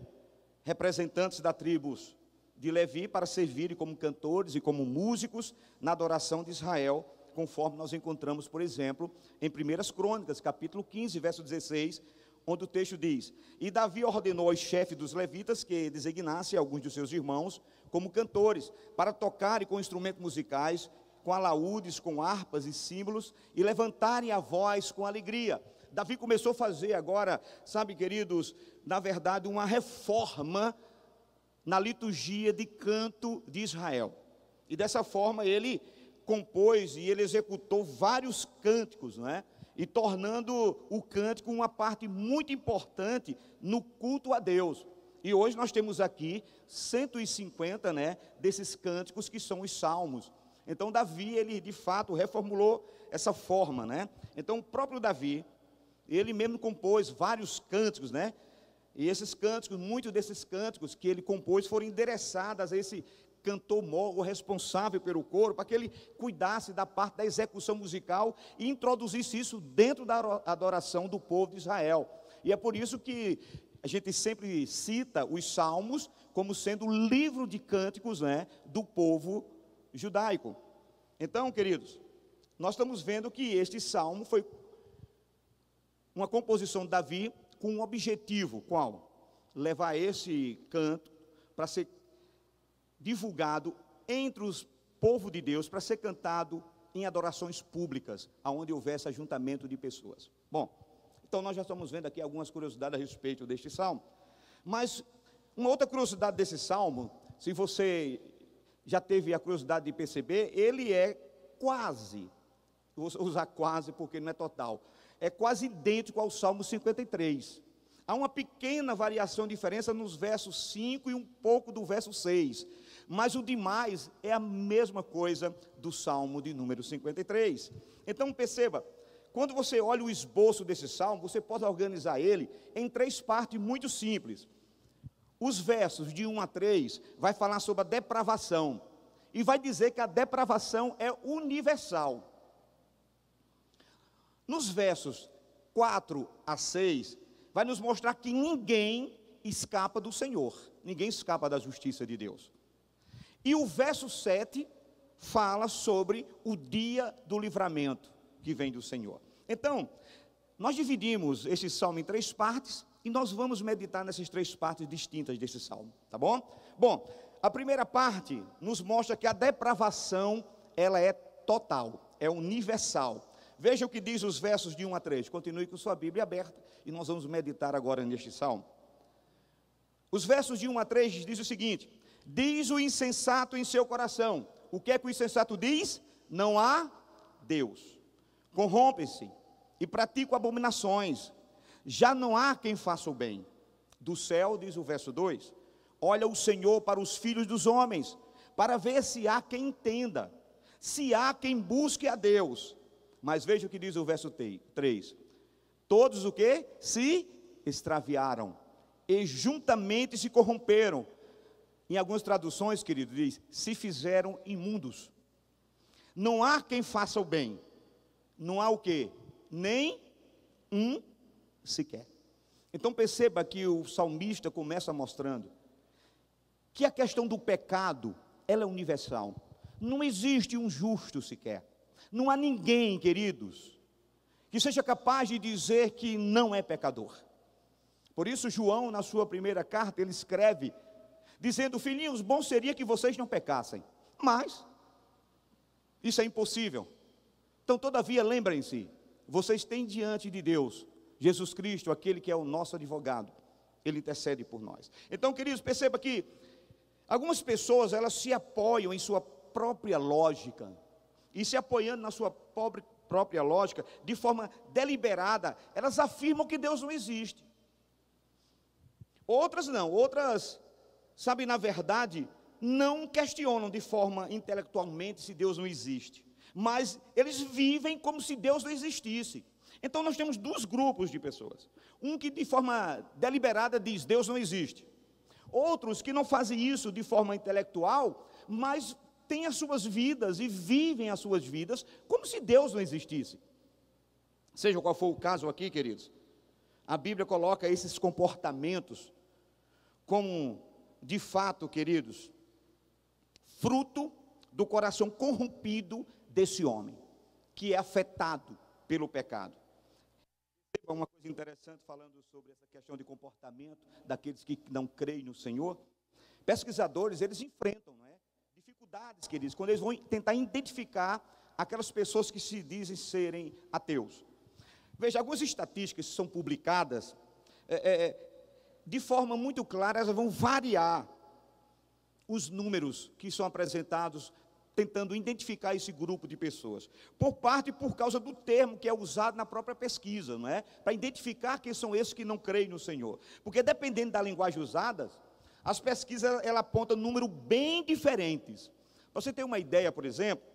representantes das tribos de Levi para servirem como cantores e como músicos na adoração de Israel, conforme nós encontramos, por exemplo, em 1 Crônicas, capítulo 15, verso 16, onde o texto diz: E Davi ordenou aos chefes dos levitas que designassem alguns de seus irmãos como cantores, para tocarem com instrumentos musicais, com alaúdes, com harpas e símbolos, e levantarem a voz com alegria. Davi começou a fazer agora, sabe, queridos, na verdade, uma reforma na liturgia de canto de Israel. E dessa forma ele compôs e ele executou vários cânticos, não é? E tornando o cântico uma parte muito importante no culto a Deus. E hoje nós temos aqui 150, né, desses cânticos que são os salmos. Então Davi, ele de fato reformulou essa forma, né? Então o próprio Davi, ele mesmo compôs vários cânticos, né? E esses cânticos, muitos desses cânticos que ele compôs foram endereçados a esse cantor-mor, o responsável pelo coro, para que ele cuidasse da parte da execução musical e introduzisse isso dentro da adoração do povo de Israel. E é por isso que a gente sempre cita os salmos como sendo o livro de cânticos, né, do povo judaico. Então, queridos, nós estamos vendo que este salmo foi uma composição de Davi com um objetivo, qual? Levar esse canto para ser divulgado entre os povo de Deus, para ser cantado em adorações públicas, aonde houvesse ajuntamento de pessoas. Bom, então nós já estamos vendo aqui algumas curiosidades a respeito deste salmo, mas uma outra curiosidade desse salmo, se você já teve a curiosidade de perceber, ele é quase, vou usar quase porque não é total, é quase idêntico ao Salmo 53. Há uma pequena variação, diferença nos versos 5 e um pouco do verso 6. Mas o demais é a mesma coisa do Salmo de número 53. Então perceba, quando você olha o esboço desse salmo, você pode organizar ele em 3 partes muito simples. Os versos de 1 a 3 vai falar sobre a depravação. E vai dizer que a depravação é universal. Nos versos 4 a 6, vai nos mostrar que ninguém escapa do Senhor. Ninguém escapa da justiça de Deus. E o verso 7 fala sobre o dia do livramento que vem do Senhor. Então, nós dividimos esse salmo em 3 partes e nós vamos meditar nessas 3 partes distintas desse salmo, tá bom? Bom, a primeira parte nos mostra que a depravação, ela é total, é universal. Veja o que diz os versos de 1 a 3. Continue com sua Bíblia aberta e nós vamos meditar agora neste salmo. Os versos de 1 a 3 diz o seguinte: diz o insensato em seu coração. O que é que o insensato diz? Não há Deus. Corrompem-se e praticam abominações. Já não há quem faça o bem. Do céu, diz o verso 2, olha o Senhor para os filhos dos homens, para ver se há quem entenda, se há quem busque a Deus. Mas veja o que diz o verso 3. Todos o que? Se extraviaram e juntamente se corromperam. Em algumas traduções, querido, diz, se fizeram imundos. Não há quem faça o bem. Não há o quê? Nem um sequer. Então perceba que o salmista começa mostrando que a questão do pecado, ela é universal. Não existe um justo sequer. Não há ninguém, queridos, que seja capaz de dizer que não é pecador. Por isso João, na sua primeira carta, ele escreve, dizendo, filhinhos, bom seria que vocês não pecassem. Mas, isso é impossível. Então, todavia, lembrem-se, vocês têm diante de Deus, Jesus Cristo, aquele que é o nosso advogado. Ele intercede por nós. Então, queridos, perceba que algumas pessoas, elas se apoiam em sua própria lógica, e se apoiando na sua própria lógica, de forma deliberada, elas afirmam que Deus não existe. Outras não, outras, sabe, na verdade, não questionam de forma intelectualmente se Deus não existe, mas eles vivem como se Deus não existisse. Então nós temos 2 grupos de pessoas, um que de forma deliberada diz Deus não existe, outros que não fazem isso de forma intelectual, mas têm as suas vidas e vivem as suas vidas como se Deus não existisse. Seja qual for o caso aqui, queridos, a Bíblia coloca esses comportamentos como, de fato, queridos, fruto do coração corrompido desse homem, que é afetado pelo pecado. Uma coisa interessante falando sobre essa questão de comportamento daqueles que não creem no Senhor. Pesquisadores, eles enfrentam, não é, dificuldades, queridos, quando eles vão tentar identificar aquelas pessoas que se dizem serem ateus. Veja, algumas estatísticas que são publicadas, de forma muito clara, elas vão variar os números que são apresentados, tentando identificar esse grupo de pessoas, por parte e por causa do termo que é usado na própria pesquisa, não é? Para identificar quem são esses que não creem no Senhor. Porque dependendo da linguagem usada, as pesquisas ela apontam números bem diferentes. Para você ter uma ideia, por exemplo,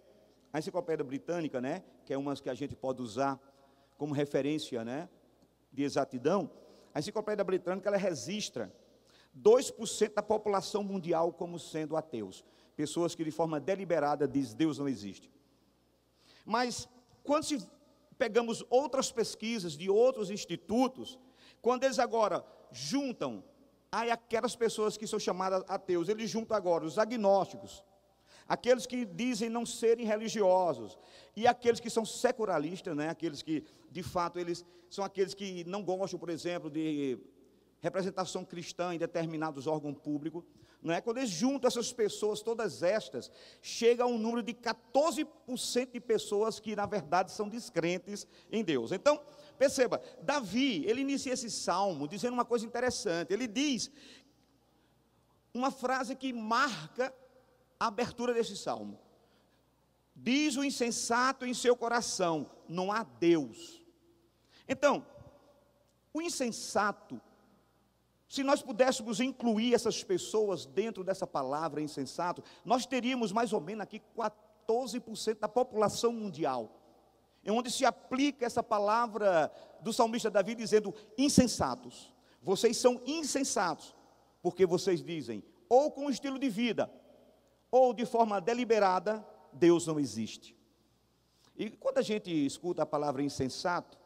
a Enciclopédia Britânica, né, que é uma que a gente pode usar como referência, né, de exatidão, a Enciclopédia Britânica ela registra 2% da população mundial como sendo ateus. Pessoas que de forma deliberada dizem Deus não existe. Mas quando pegamos outras pesquisas de outros institutos, quando eles agora juntam aquelas pessoas que são chamadas ateus, eles juntam agora os agnósticos, aqueles que dizem não serem religiosos, e aqueles que são secularistas, né? Aqueles que, de fato, eles são aqueles que não gostam, por exemplo, de representação cristã em determinados órgãos públicos, não é? Quando eles juntam essas pessoas, todas estas, chega a um número de 14% de pessoas que, na verdade, são descrentes em Deus. Então, perceba, Davi, ele inicia esse salmo dizendo uma coisa interessante. Ele diz uma frase que marca a abertura desse salmo. Diz o insensato em seu coração, não há Deus. Então, o insensato, Se nós pudéssemos incluir essas pessoas dentro dessa palavra insensato, nós teríamos mais ou menos aqui 14% da população mundial, em onde se aplica essa palavra do salmista Davi dizendo: insensatos, vocês são insensatos, porque vocês dizem, ou com estilo de vida, ou de forma deliberada, Deus não existe. E quando a gente escuta a palavra insensato,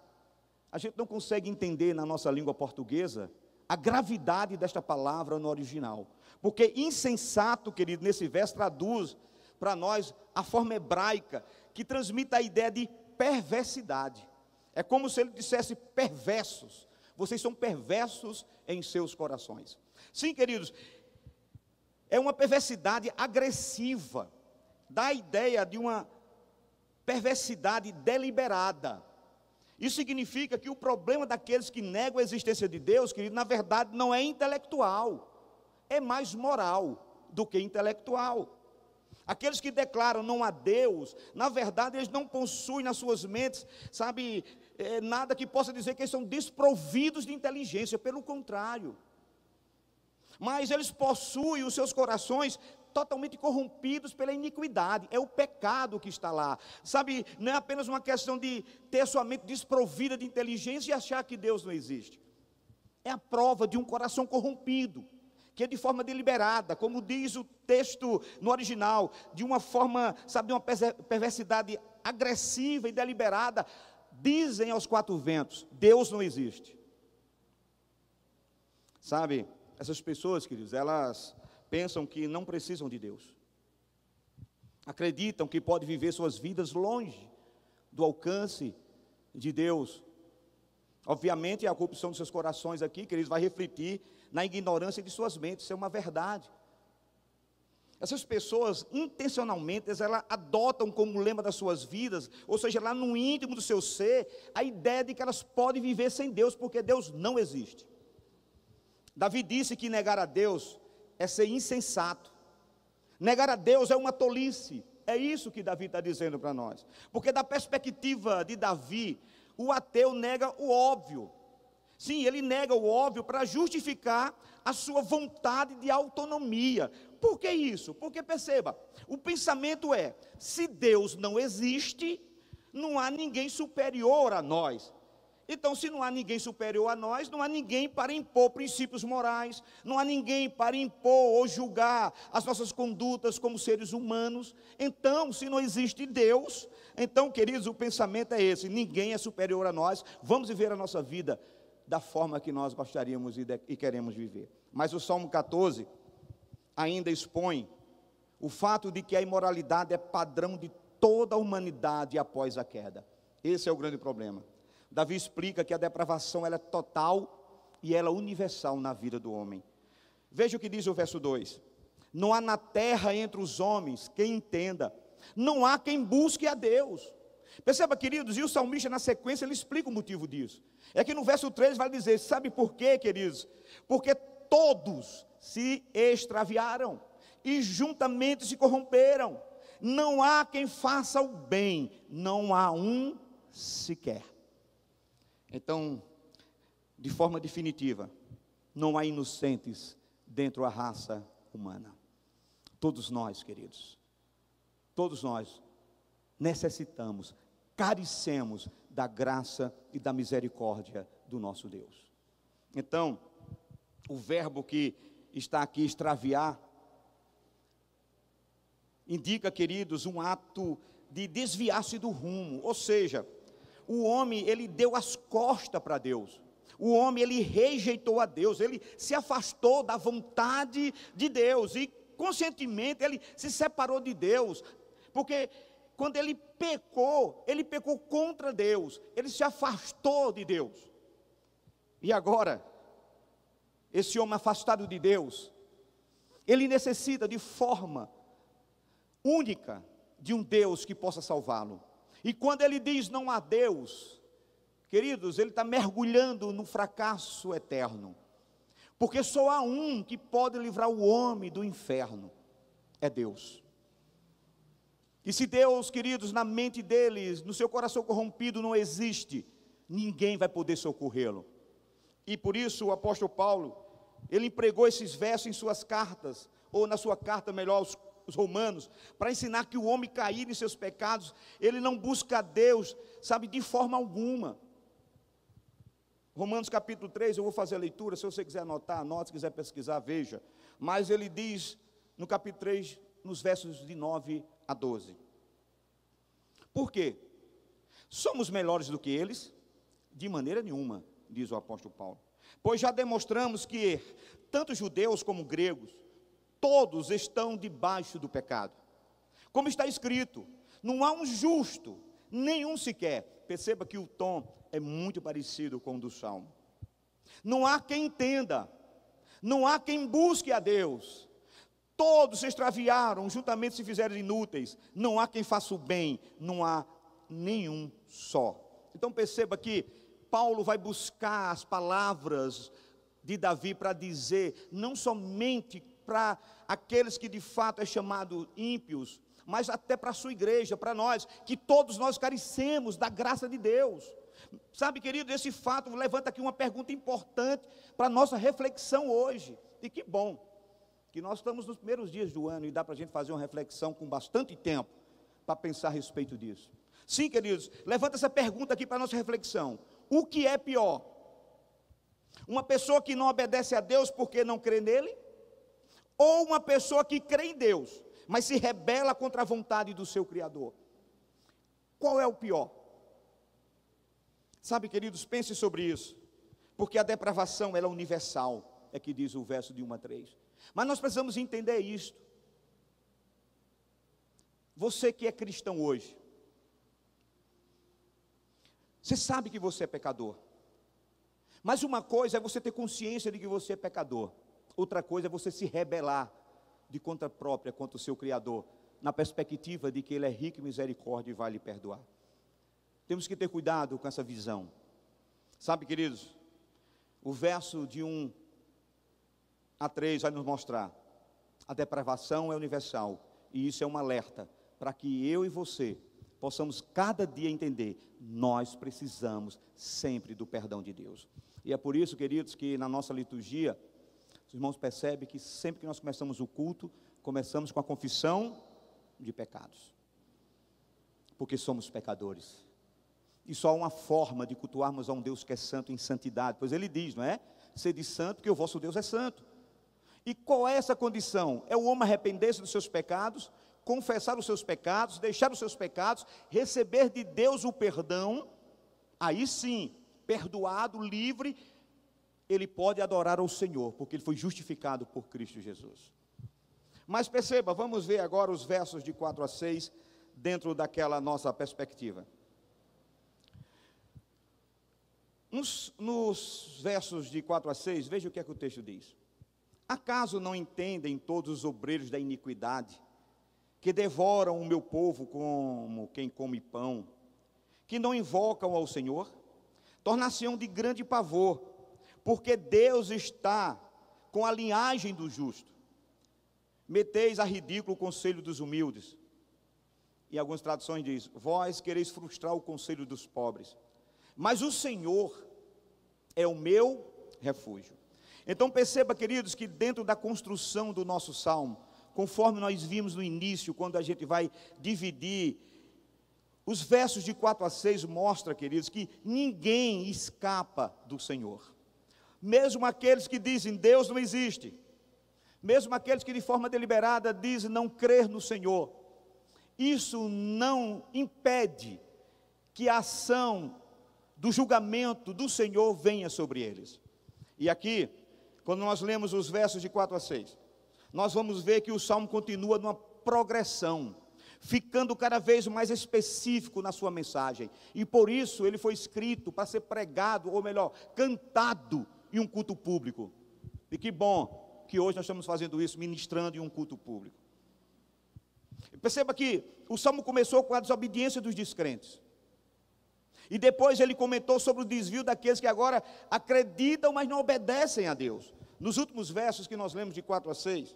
a gente não consegue entender na nossa língua portuguesa a gravidade desta palavra no original. Porque insensato, querido, nesse verso traduz para nós a forma hebraica que transmite a ideia de perversidade. É como se ele dissesse: perversos, vocês são perversos em seus corações. Sim, queridos, é uma perversidade agressiva, dá a ideia de uma perversidade deliberada. Isso significa que o problema daqueles que negam a existência de Deus, querido, na verdade não é intelectual, é mais moral do que intelectual. Aqueles que declaram não há Deus, na verdade eles não possuem nas suas mentes, sabe, nada que possa dizer que eles são desprovidos de inteligência, pelo contrário. Mas eles possuem os seus corações totalmente corrompidos pela iniquidade, é o pecado que está lá, sabe, não é apenas uma questão de ter sua mente desprovida de inteligência e achar que Deus não existe, é a prova de um coração corrompido, que é de forma deliberada, como diz o texto no original, de uma forma, sabe, de uma perversidade agressiva e deliberada, dizem aos quatro ventos: Deus não existe. Sabe, essas pessoas, queridos, elas pensam que não precisam de Deus, acreditam que podem viver suas vidas longe do alcance de Deus. Obviamente a corrupção dos seus corações aqui, queridos, vai refletir na ignorância de suas mentes, isso é uma verdade. Essas pessoas, intencionalmente, elas adotam como lema das suas vidas, ou seja, lá no íntimo do seu ser, a ideia de que elas podem viver sem Deus, porque Deus não existe. Davi disse que negar a Deus é ser insensato. Negar a Deus é uma tolice. É isso que Davi está dizendo para nós. Porque da perspectiva de Davi, o ateu nega o óbvio. Sim, ele nega o óbvio para justificar a sua vontade de autonomia. Por que isso? Porque perceba, o pensamento é: se Deus não existe, não há ninguém superior a nós. Então, se não há ninguém superior a nós, não há ninguém para impor princípios morais, não há ninguém para impor ou julgar as nossas condutas como seres humanos. Então, se não existe Deus, então, queridos, o pensamento é esse: ninguém é superior a nós, vamos viver a nossa vida da forma que nós gostaríamos e queremos viver. Mas o Salmo 14 ainda expõe o fato de que a imoralidade é padrão de toda a humanidade após a queda. Esse é o grande problema. Davi explica que a depravação ela é total e ela é universal na vida do homem. Veja o que diz o verso 2: não há na terra entre os homens quem entenda, não há quem busque a Deus. Perceba, queridos, e o salmista na sequência ele explica o motivo disso. É que no verso 3 vai dizer: sabe por quê, queridos? Porque todos se extraviaram e juntamente se corromperam, não há quem faça o bem, não há um sequer. Então, de forma definitiva, não há inocentes dentro da raça humana. Todos nós, queridos, todos nós necessitamos, carecemos da graça e da misericórdia do nosso Deus. Então, o verbo que está aqui, extraviar, indica, queridos, um ato de desviar-se do rumo, ou seja, o homem, ele deu as costas para Deus. O homem, ele rejeitou a Deus, ele se afastou da vontade de Deus e conscientemente ele se separou de Deus, porque quando ele pecou contra Deus, ele se afastou de Deus. E agora, esse homem afastado de Deus, ele necessita de forma única de um Deus que possa salvá-lo. E quando ele diz não há Deus, queridos, ele está mergulhando no fracasso eterno. Porque só há um que pode livrar o homem do inferno, é Deus. E se Deus, queridos, na mente deles, no seu coração corrompido não existe, ninguém vai poder socorrê-lo. E por isso o apóstolo Paulo, ele empregou esses versos em suas cartas, ou na sua carta, melhor, aos Romanos, para ensinar que o homem caído em seus pecados, ele não busca a Deus, sabe, de forma alguma. Romanos capítulo 3, eu vou fazer a leitura, se você quiser anotar, anote, se quiser pesquisar, veja. Mas ele diz, no capítulo 3, nos versos de 9 a 12. Por quê? Somos melhores do que eles? De maneira nenhuma, diz o apóstolo Paulo. Pois já demonstramos que, tanto judeus como gregos, todos estão debaixo do pecado. Como está escrito, não há um justo, nenhum sequer. Perceba que o tom é muito parecido com o do Salmo. Não há quem entenda, não há quem busque a Deus. Todos se extraviaram, juntamente se fizeram inúteis. Não há quem faça o bem, não há nenhum só. Então perceba que Paulo vai buscar as palavras de Davi para dizer, não somente para aqueles que de fato é chamado ímpios, mas até para a sua igreja, para nós, que todos nós carecemos da graça de Deus. Sabe, querido, esse fato levanta aqui uma pergunta importante para a nossa reflexão hoje. E que bom que nós estamos nos primeiros dias do ano e dá para a gente fazer uma reflexão com bastante tempo para pensar a respeito disso. Sim, queridos, levanta essa pergunta aqui para a nossa reflexão. O que é pior? Uma pessoa que não obedece a Deus porque não crê nele? Ou uma pessoa que crê em Deus, mas se rebela contra a vontade do seu Criador? Qual é o pior? Sabe, queridos, pense sobre isso, porque a depravação ela é universal, é que diz o verso de 1 a 3. Mas nós precisamos entender isto. Você que é cristão hoje, você sabe que você é pecador. Mas uma coisa é você ter consciência de que você é pecador. Outra coisa é você se rebelar de conta própria contra o seu Criador, na perspectiva de que Ele é rico em misericórdia e vai lhe perdoar. Temos que ter cuidado com essa visão. Sabe, queridos, o verso de 1 a 3 vai nos mostrar. A depravação é universal. E isso é um alerta para que eu e você possamos cada dia entender, nós precisamos sempre do perdão de Deus. E é por isso, queridos, que na nossa liturgia, os irmãos percebem que sempre que nós começamos o culto, começamos com a confissão de pecados. Porque somos pecadores. E só há uma forma de cultuarmos a um Deus que é santo em santidade. Pois ele diz, não é? Sede santo, porque o vosso Deus é santo. E qual é essa condição? É o homem arrepender-se dos seus pecados, confessar os seus pecados, deixar os seus pecados, receber de Deus o perdão. Aí sim, perdoado, livre, ele pode adorar ao Senhor, porque ele foi justificado por Cristo Jesus. Mas perceba, vamos ver agora os versos de 4 a 6, dentro daquela nossa perspectiva. Nos versos de 4 a 6, veja o que é que o texto diz. Acaso não entendem todos os obreiros da iniquidade, que devoram o meu povo como quem come pão, que não invocam ao Senhor? Tornar-se-ão de grande pavor, porque Deus está com a linhagem do justo. Meteis a ridículo o conselho dos humildes. E algumas traduções dizem, vós quereis frustrar o conselho dos pobres. Mas o Senhor é o meu refúgio. Então perceba, queridos, que dentro da construção do nosso salmo, conforme nós vimos no início, quando a gente vai dividir, os versos de 4 a 6 mostram, queridos, que ninguém escapa do Senhor. Mesmo aqueles que dizem Deus não existe, mesmo aqueles que de forma deliberada dizem não crer no Senhor, isso não impede que a ação do julgamento do Senhor venha sobre eles. E aqui, quando nós lemos os versos de 4 a 6, nós vamos ver que o Salmo continua numa progressão, ficando cada vez mais específico na sua mensagem. E por isso ele foi escrito para ser pregado, ou melhor, cantado em um culto público. E que bom que hoje nós estamos fazendo isso, ministrando em um culto público. Perceba que o Salmo começou com a desobediência dos descrentes. E depois ele comentou sobre o desvio daqueles que agora acreditam, mas não obedecem a Deus. Nos últimos versos que nós lemos de 4 a 6,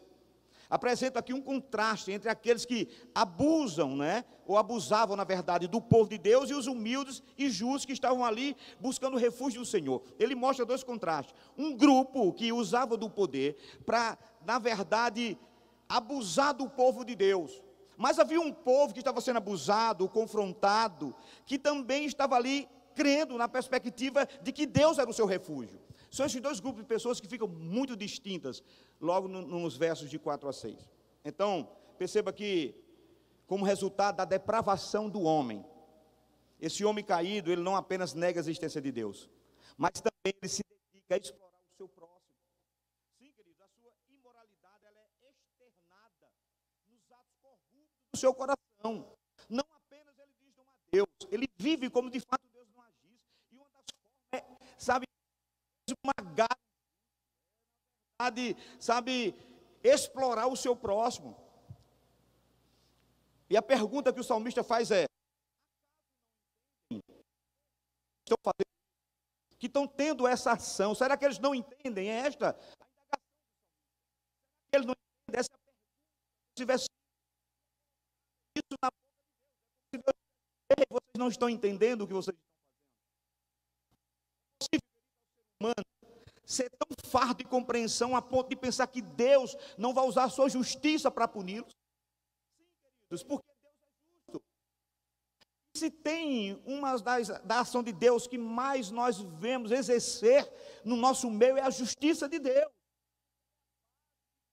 apresenta aqui um contraste entre aqueles que abusam, né, ou abusavam, na verdade, do povo de Deus, e os humildes e justos que estavam ali buscando o refúgio do Senhor. Ele mostra dois contrastes. Um grupo que usava do poder para, na verdade, abusar do povo de Deus. Mas havia um povo que estava sendo abusado, confrontado, que também estava ali crendo na perspectiva de que Deus era o seu refúgio. São esses dois grupos de pessoas que ficam muito distintas, logo nos versos de 4 a 6. Então, perceba que, como resultado da depravação do homem, esse homem caído, ele não apenas nega a existência de Deus, mas também ele se dedica a explorar o seu próximo. Sim, queridos, a sua imoralidade, ela é externada nos atos corruptos do seu coração. Não apenas ele diz não a Deus, ele vive como de fato Deus não agisse. E uma das formas é, sabe, esmagar, sabe, explorar o seu próximo. E a pergunta que o salmista faz é: estão fazendo, que estão tendo essa ação, será que eles não entendem esta? Eles não entendem essa pergunta. Se tivesse isso na boca de Deus, vocês não estão entendendo o que vocês estão fazendo. Humano ser tão fardo de compreensão a ponto de pensar que Deus não vai usar a sua justiça para puni-los? Sim, queridos, porque Deus é justo. Se tem uma da ação de Deus que mais nós vemos exercer no nosso meio, é a justiça de Deus.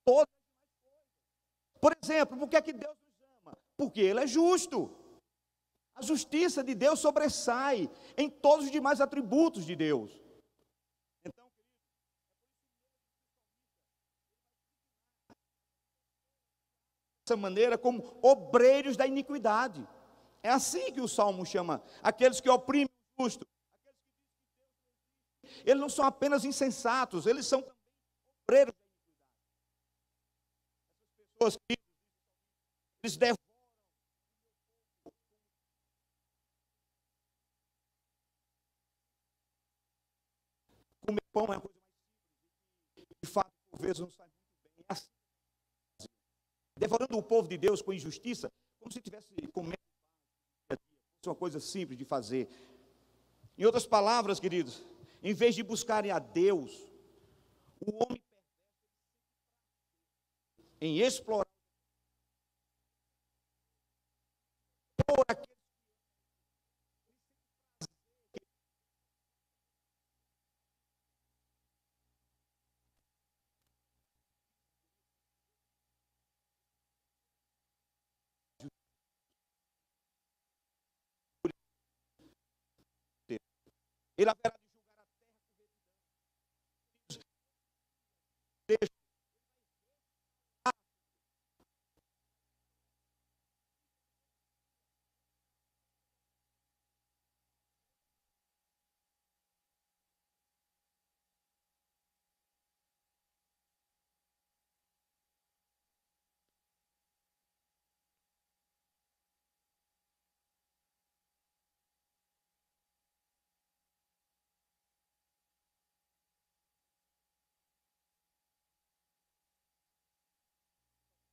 Por exemplo, por que é que Deus nos ama? Porque Ele é justo. A justiça de Deus sobressai em todos os demais atributos de Deus. Dessa maneira, como obreiros da iniquidade. É assim que o Salmo chama aqueles que oprimem o justo. Eles não são apenas insensatos, eles são também obreiros da iniquidade. Essas pessoas que eles devoram. Comer pão é uma coisa mais simples. De fato, por vezes não sai muito bem. É assim. Devorando o povo de Deus com injustiça, como se estivesse comendo uma coisa simples de fazer. Em outras palavras, queridos, em vez de buscarem a Deus, o homem em explorar por aquele ele haverá de julgar a terra com retidão.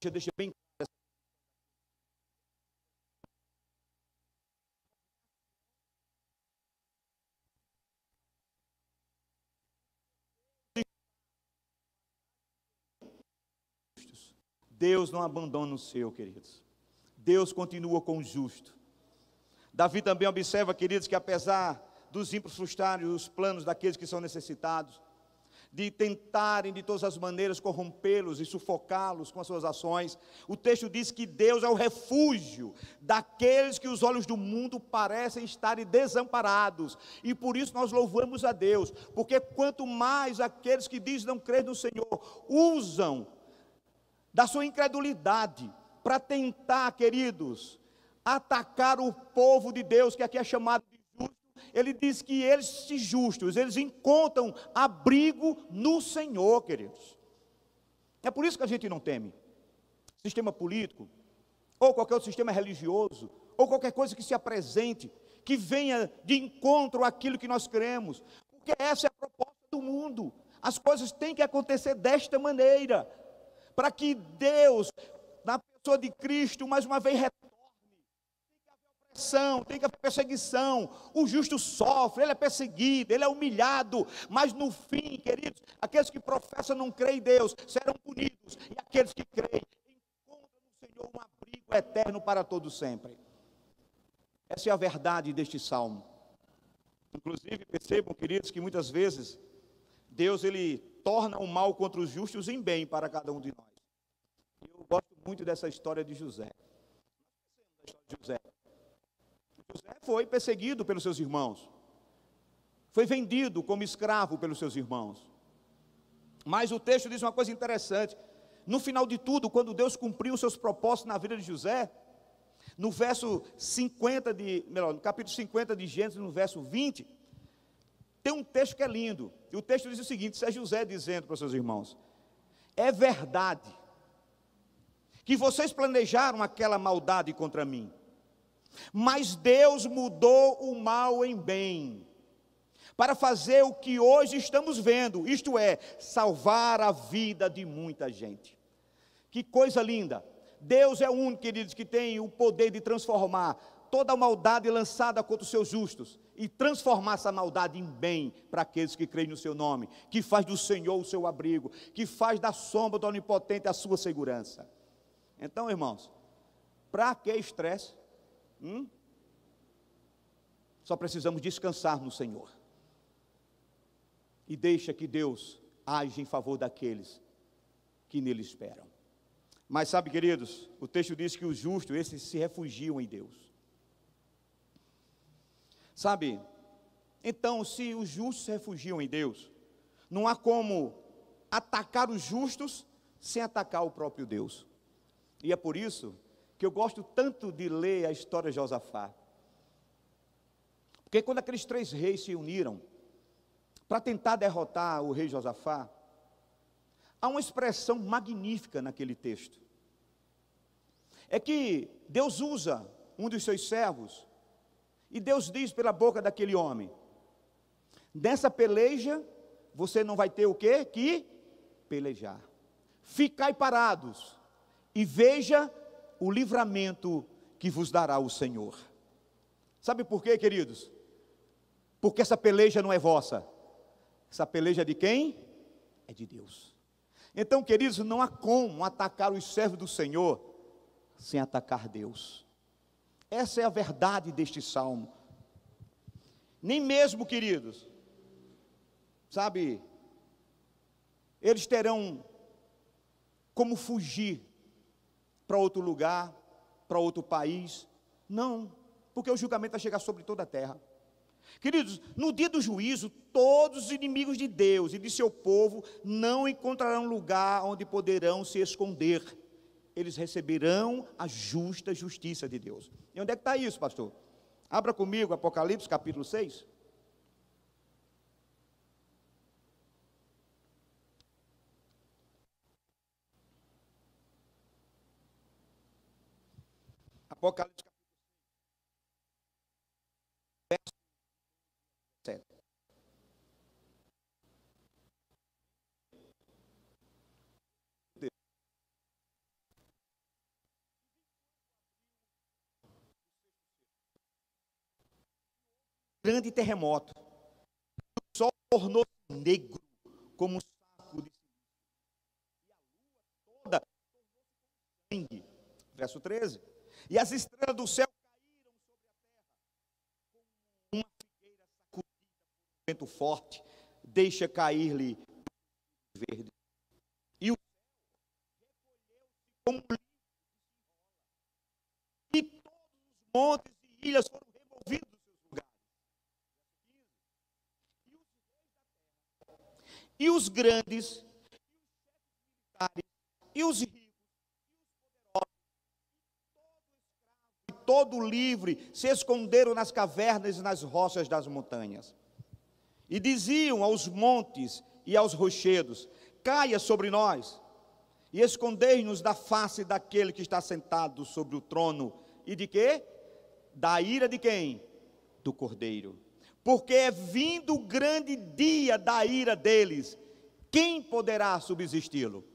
Deixa bem claro. Deus não abandona o seu, queridos. Deus continua com o justo. Davi também observa, queridos, que apesar dos ímpios frustrarem os planos daqueles que são necessitados, de tentarem de todas as maneiras corrompê-los e sufocá-los com as suas ações, o texto diz que Deus é o refúgio daqueles que os olhos do mundo parecem estarem desamparados, e por isso nós louvamos a Deus, porque quanto mais aqueles que dizem não crer no Senhor, usam da sua incredulidade para tentar, queridos, atacar o povo de Deus, que aqui é chamado de justo, ele diz que eles justos, eles encontram abrigo no Senhor, queridos. É por isso que a gente não teme sistema político, ou qualquer outro sistema religioso, ou qualquer coisa que se apresente, que venha de encontro àquilo que nós cremos, porque essa é a proposta do mundo. As coisas têm que acontecer desta maneira, para que Deus, na pessoa de Cristo, mais uma vez retorne. Tem que haver perseguição, o justo sofre, ele é perseguido, ele é humilhado, mas no fim, queridos, aqueles que professam não creem em Deus serão punidos, e aqueles que creem encontram no Senhor um abrigo eterno para todo sempre. Essa é a verdade deste salmo. Inclusive, percebam, queridos, que muitas vezes Deus, ele torna o mal contra os justos em bem para cada um de nós. Eu gosto muito dessa história de José. José foi perseguido pelos seus irmãos, foi vendido como escravo pelos seus irmãos, mas o texto diz uma coisa interessante, no final de tudo, quando Deus cumpriu os seus propósitos na vida de José, no verso 50 no capítulo 50 de Gênesis, no verso 20, tem um texto que é lindo, e o texto diz o seguinte, isso é José dizendo para os seus irmãos, é verdade, que vocês planejaram aquela maldade contra mim, mas Deus mudou o mal em bem, para fazer o que hoje estamos vendo, isto é, salvar a vida de muita gente. Que coisa linda! Deus é o único, queridos, que tem o poder de transformar toda a maldade lançada contra os seus justos, e transformar essa maldade em bem, para aqueles que creem no seu nome, que faz do Senhor o seu abrigo, que faz da sombra do Onipotente a sua segurança. Então, irmãos, para que estresse? Só precisamos descansar no Senhor e deixa que Deus age em favor daqueles que nele esperam. Mas sabe, queridos, o texto diz que os justos, esses se refugiam em Deus. Sabe, então, se os justos se refugiam em Deus, não há como atacar os justos sem atacar o próprio Deus. E é por isso que eu gosto tanto de ler a história de Josafá. Porque quando aqueles 3 reis se uniram para tentar derrotar o rei Josafá, há uma expressão magnífica naquele texto. É que Deus usa um dos seus servos, e Deus diz pela boca daquele homem, nessa peleja, você não vai ter o quê? Que pelejar. Ficai parados, e veja o livramento que vos dará o Senhor. Sabe por quê, queridos? Porque essa peleja não é vossa. Essa peleja é de quem? É de Deus. Então, queridos, não há como atacar os servos do Senhor sem atacar Deus. Essa é a verdade deste salmo. Nem mesmo, queridos, sabe, eles terão como fugir para outro lugar, para outro país. Não, porque o julgamento vai chegar sobre toda a terra. Queridos, no dia do juízo, todos os inimigos de Deus e de seu povo não encontrarão lugar onde poderão se esconder. Eles receberão a justa justiça de Deus. E onde é que está isso, pastor? Abra comigo Apocalipse capítulo 6. Apocalipse capítulo 6, verso 7. Grande terremoto, o sol tornou-se negro como um saco de e a lua toda tornou-se sangue. Verso 13. E as estrelas do céu caíram sobre a terra, como uma figueira sacudida por um vento forte, deixa cair-lhe verde. E o céu recolheu-se como um livro e todos os montes e ilhas foram removidos dos seus lugares. E os grandes, e os militares, e todo livre se esconderam nas cavernas e nas rochas das montanhas. E diziam aos montes e aos rochedos: caia sobre nós, e escondei-nos da face daquele que está sentado sobre o trono. E de quê? Da ira de quem? Do Cordeiro. Porque é vindo o grande dia da ira deles. Quem poderá subsisti-lo?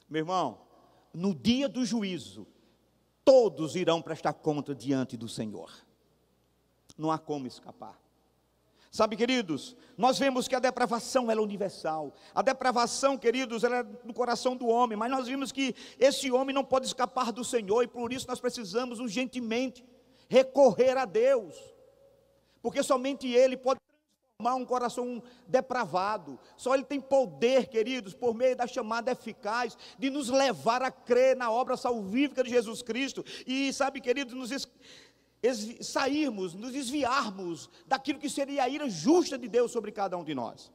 Meu irmão, no dia do juízo, todos irão prestar conta diante do Senhor. Não há como escapar. Sabe, queridos, nós vemos que a depravação ela é universal. A depravação, queridos, ela é no coração do homem, mas nós vimos que esse homem não pode escapar do Senhor, e por isso nós precisamos urgentemente recorrer a Deus, porque somente Ele pode transformar um coração depravado. Só Ele tem poder, queridos, por meio da chamada eficaz, de nos levar a crer na obra salvífica de Jesus Cristo. E sabe, queridos, nos desviarmos daquilo que seria a ira justa de Deus sobre cada um de nós.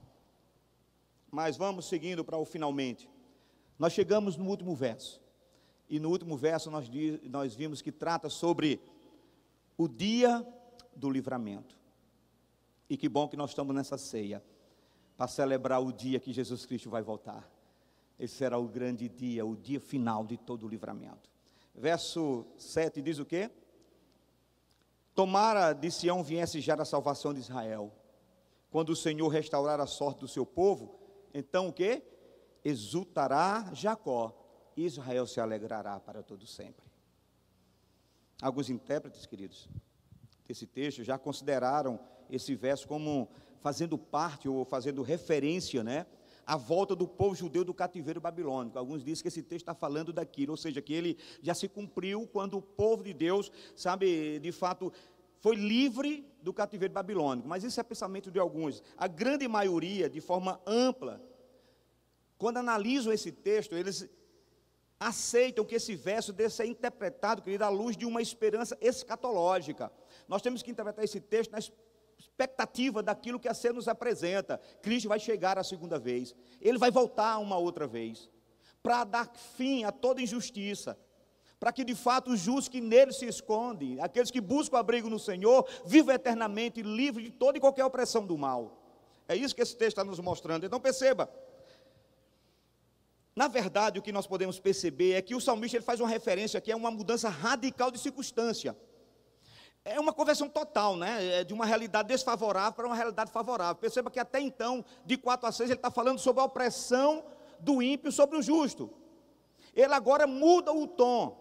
Mas vamos seguindo para o finalmente. Nós chegamos no último verso, e no último verso nós vimos que trata sobre o dia do livramento. E que bom que nós estamos nessa ceia, para celebrar o dia que Jesus Cristo vai voltar. Esse será o grande dia, o dia final de todo o livramento. Verso 7 diz o quê? Tomara de Sião viesse já a salvação de Israel. Quando o Senhor restaurar a sorte do seu povo, então o quê? Exultará Jacó, e Israel se alegrará para todo sempre. Alguns intérpretes, queridos, desse texto já consideraram esse verso como fazendo parte ou fazendo referência, né, à volta do povo judeu do cativeiro babilônico. Alguns dizem que esse texto está falando daquilo, ou seja, que ele já se cumpriu quando o povo de Deus, sabe, de fato, foi livre do cativeiro babilônico. Mas isso é pensamento de alguns. A grande maioria, de forma ampla, quando analisam esse texto, eles aceitam que esse verso deve ser interpretado, querido, à luz de uma esperança escatológica. Nós temos que interpretar esse texto na expectativa daquilo que a ceia nos apresenta. Cristo vai chegar a segunda vez, Ele vai voltar uma outra vez, para dar fim a toda injustiça, para que de fato os justos que nele se escondem, aqueles que buscam abrigo no Senhor, vivam eternamente livres de toda e qualquer opressão do mal. É isso que esse texto está nos mostrando. Então perceba, na verdade o que nós podemos perceber é que o salmista ele faz uma referência aqui a uma mudança radical de circunstância. É uma conversão total, né? De uma realidade desfavorável para uma realidade favorável. Perceba que até então, de 4 a 6, ele está falando sobre a opressão do ímpio sobre o justo. Ele agora muda o tom.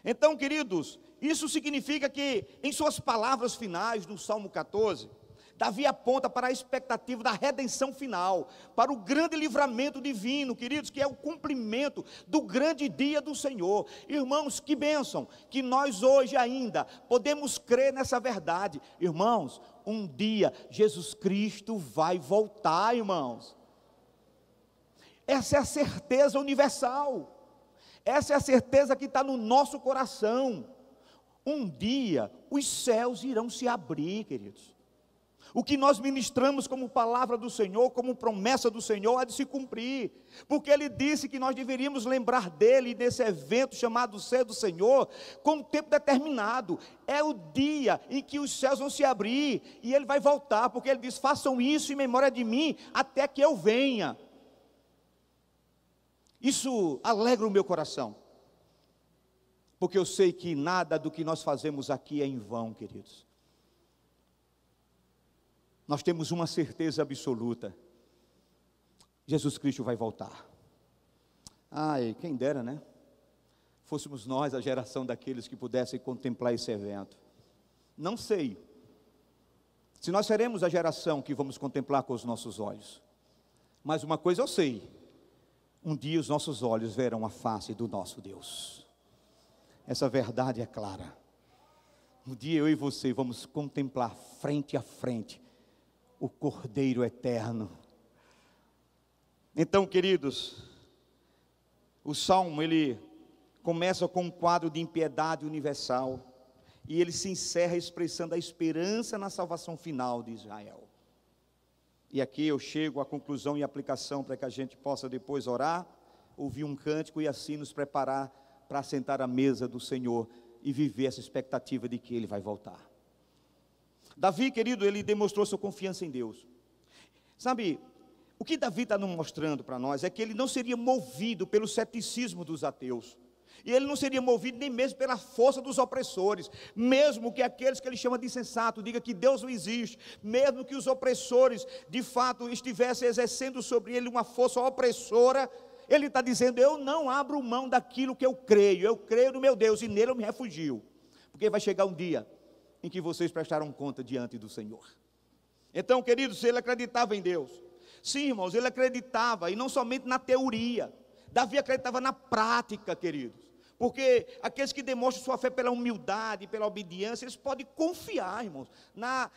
Então, queridos, isso significa que, em suas palavras finais, no Salmo 14, Davi aponta para a expectativa da redenção final, para o grande livramento divino, queridos, que é o cumprimento do grande dia do Senhor. Irmãos, que bênção, que nós hoje ainda podemos crer nessa verdade. Irmãos, um dia Jesus Cristo vai voltar, irmãos. Essa é a certeza universal, essa é a certeza que está no nosso coração. Um dia os céus irão se abrir, queridos. O que nós ministramos como palavra do Senhor, como promessa do Senhor, há de se cumprir, porque Ele disse que nós deveríamos lembrar dEle, desse evento chamado Ceia do Senhor, com um tempo determinado. É o dia em que os céus vão se abrir, e Ele vai voltar, porque Ele diz, façam isso em memória de mim, até que eu venha. Isso alegra o meu coração, porque eu sei que nada do que nós fazemos aqui é em vão, queridos. Nós temos uma certeza absoluta: Jesus Cristo vai voltar. Ai, quem dera, né? Fôssemos nós a geração daqueles que pudessem contemplar esse evento. Não sei se nós seremos a geração que vamos contemplar com os nossos olhos, mas uma coisa eu sei: um dia os nossos olhos verão a face do nosso Deus. Essa verdade é clara. Um dia eu e você vamos contemplar frente a frente o Cordeiro eterno. Então, queridos, o Salmo, ele começa com um quadro de impiedade universal, e ele se encerra expressando a esperança na salvação final de Israel. E aqui eu chego à conclusão e aplicação para que a gente possa depois orar, ouvir um cântico e assim nos preparar para sentar à mesa do Senhor e viver essa expectativa de que Ele vai voltar. Davi, querido, ele demonstrou sua confiança em Deus. Sabe, o que Davi está nos mostrando para nós é que ele não seria movido pelo ceticismo dos ateus. E ele não seria movido nem mesmo pela força dos opressores. Mesmo que aqueles que ele chama de insensato digam que Deus não existe. Mesmo que os opressores, de fato, estivessem exercendo sobre ele uma força opressora. Ele está dizendo: eu não abro mão daquilo que eu creio no meu Deus e nele eu me refugio, porque vai chegar um dia em que vocês prestarão conta diante do Senhor. Então, queridos, ele acreditava em Deus. Sim, irmãos, ele acreditava, e não somente na teoria. Davi acreditava na prática, queridos. Porque aqueles que demonstram sua fé pela humildade, pela obediência, eles podem confiar, irmãos, na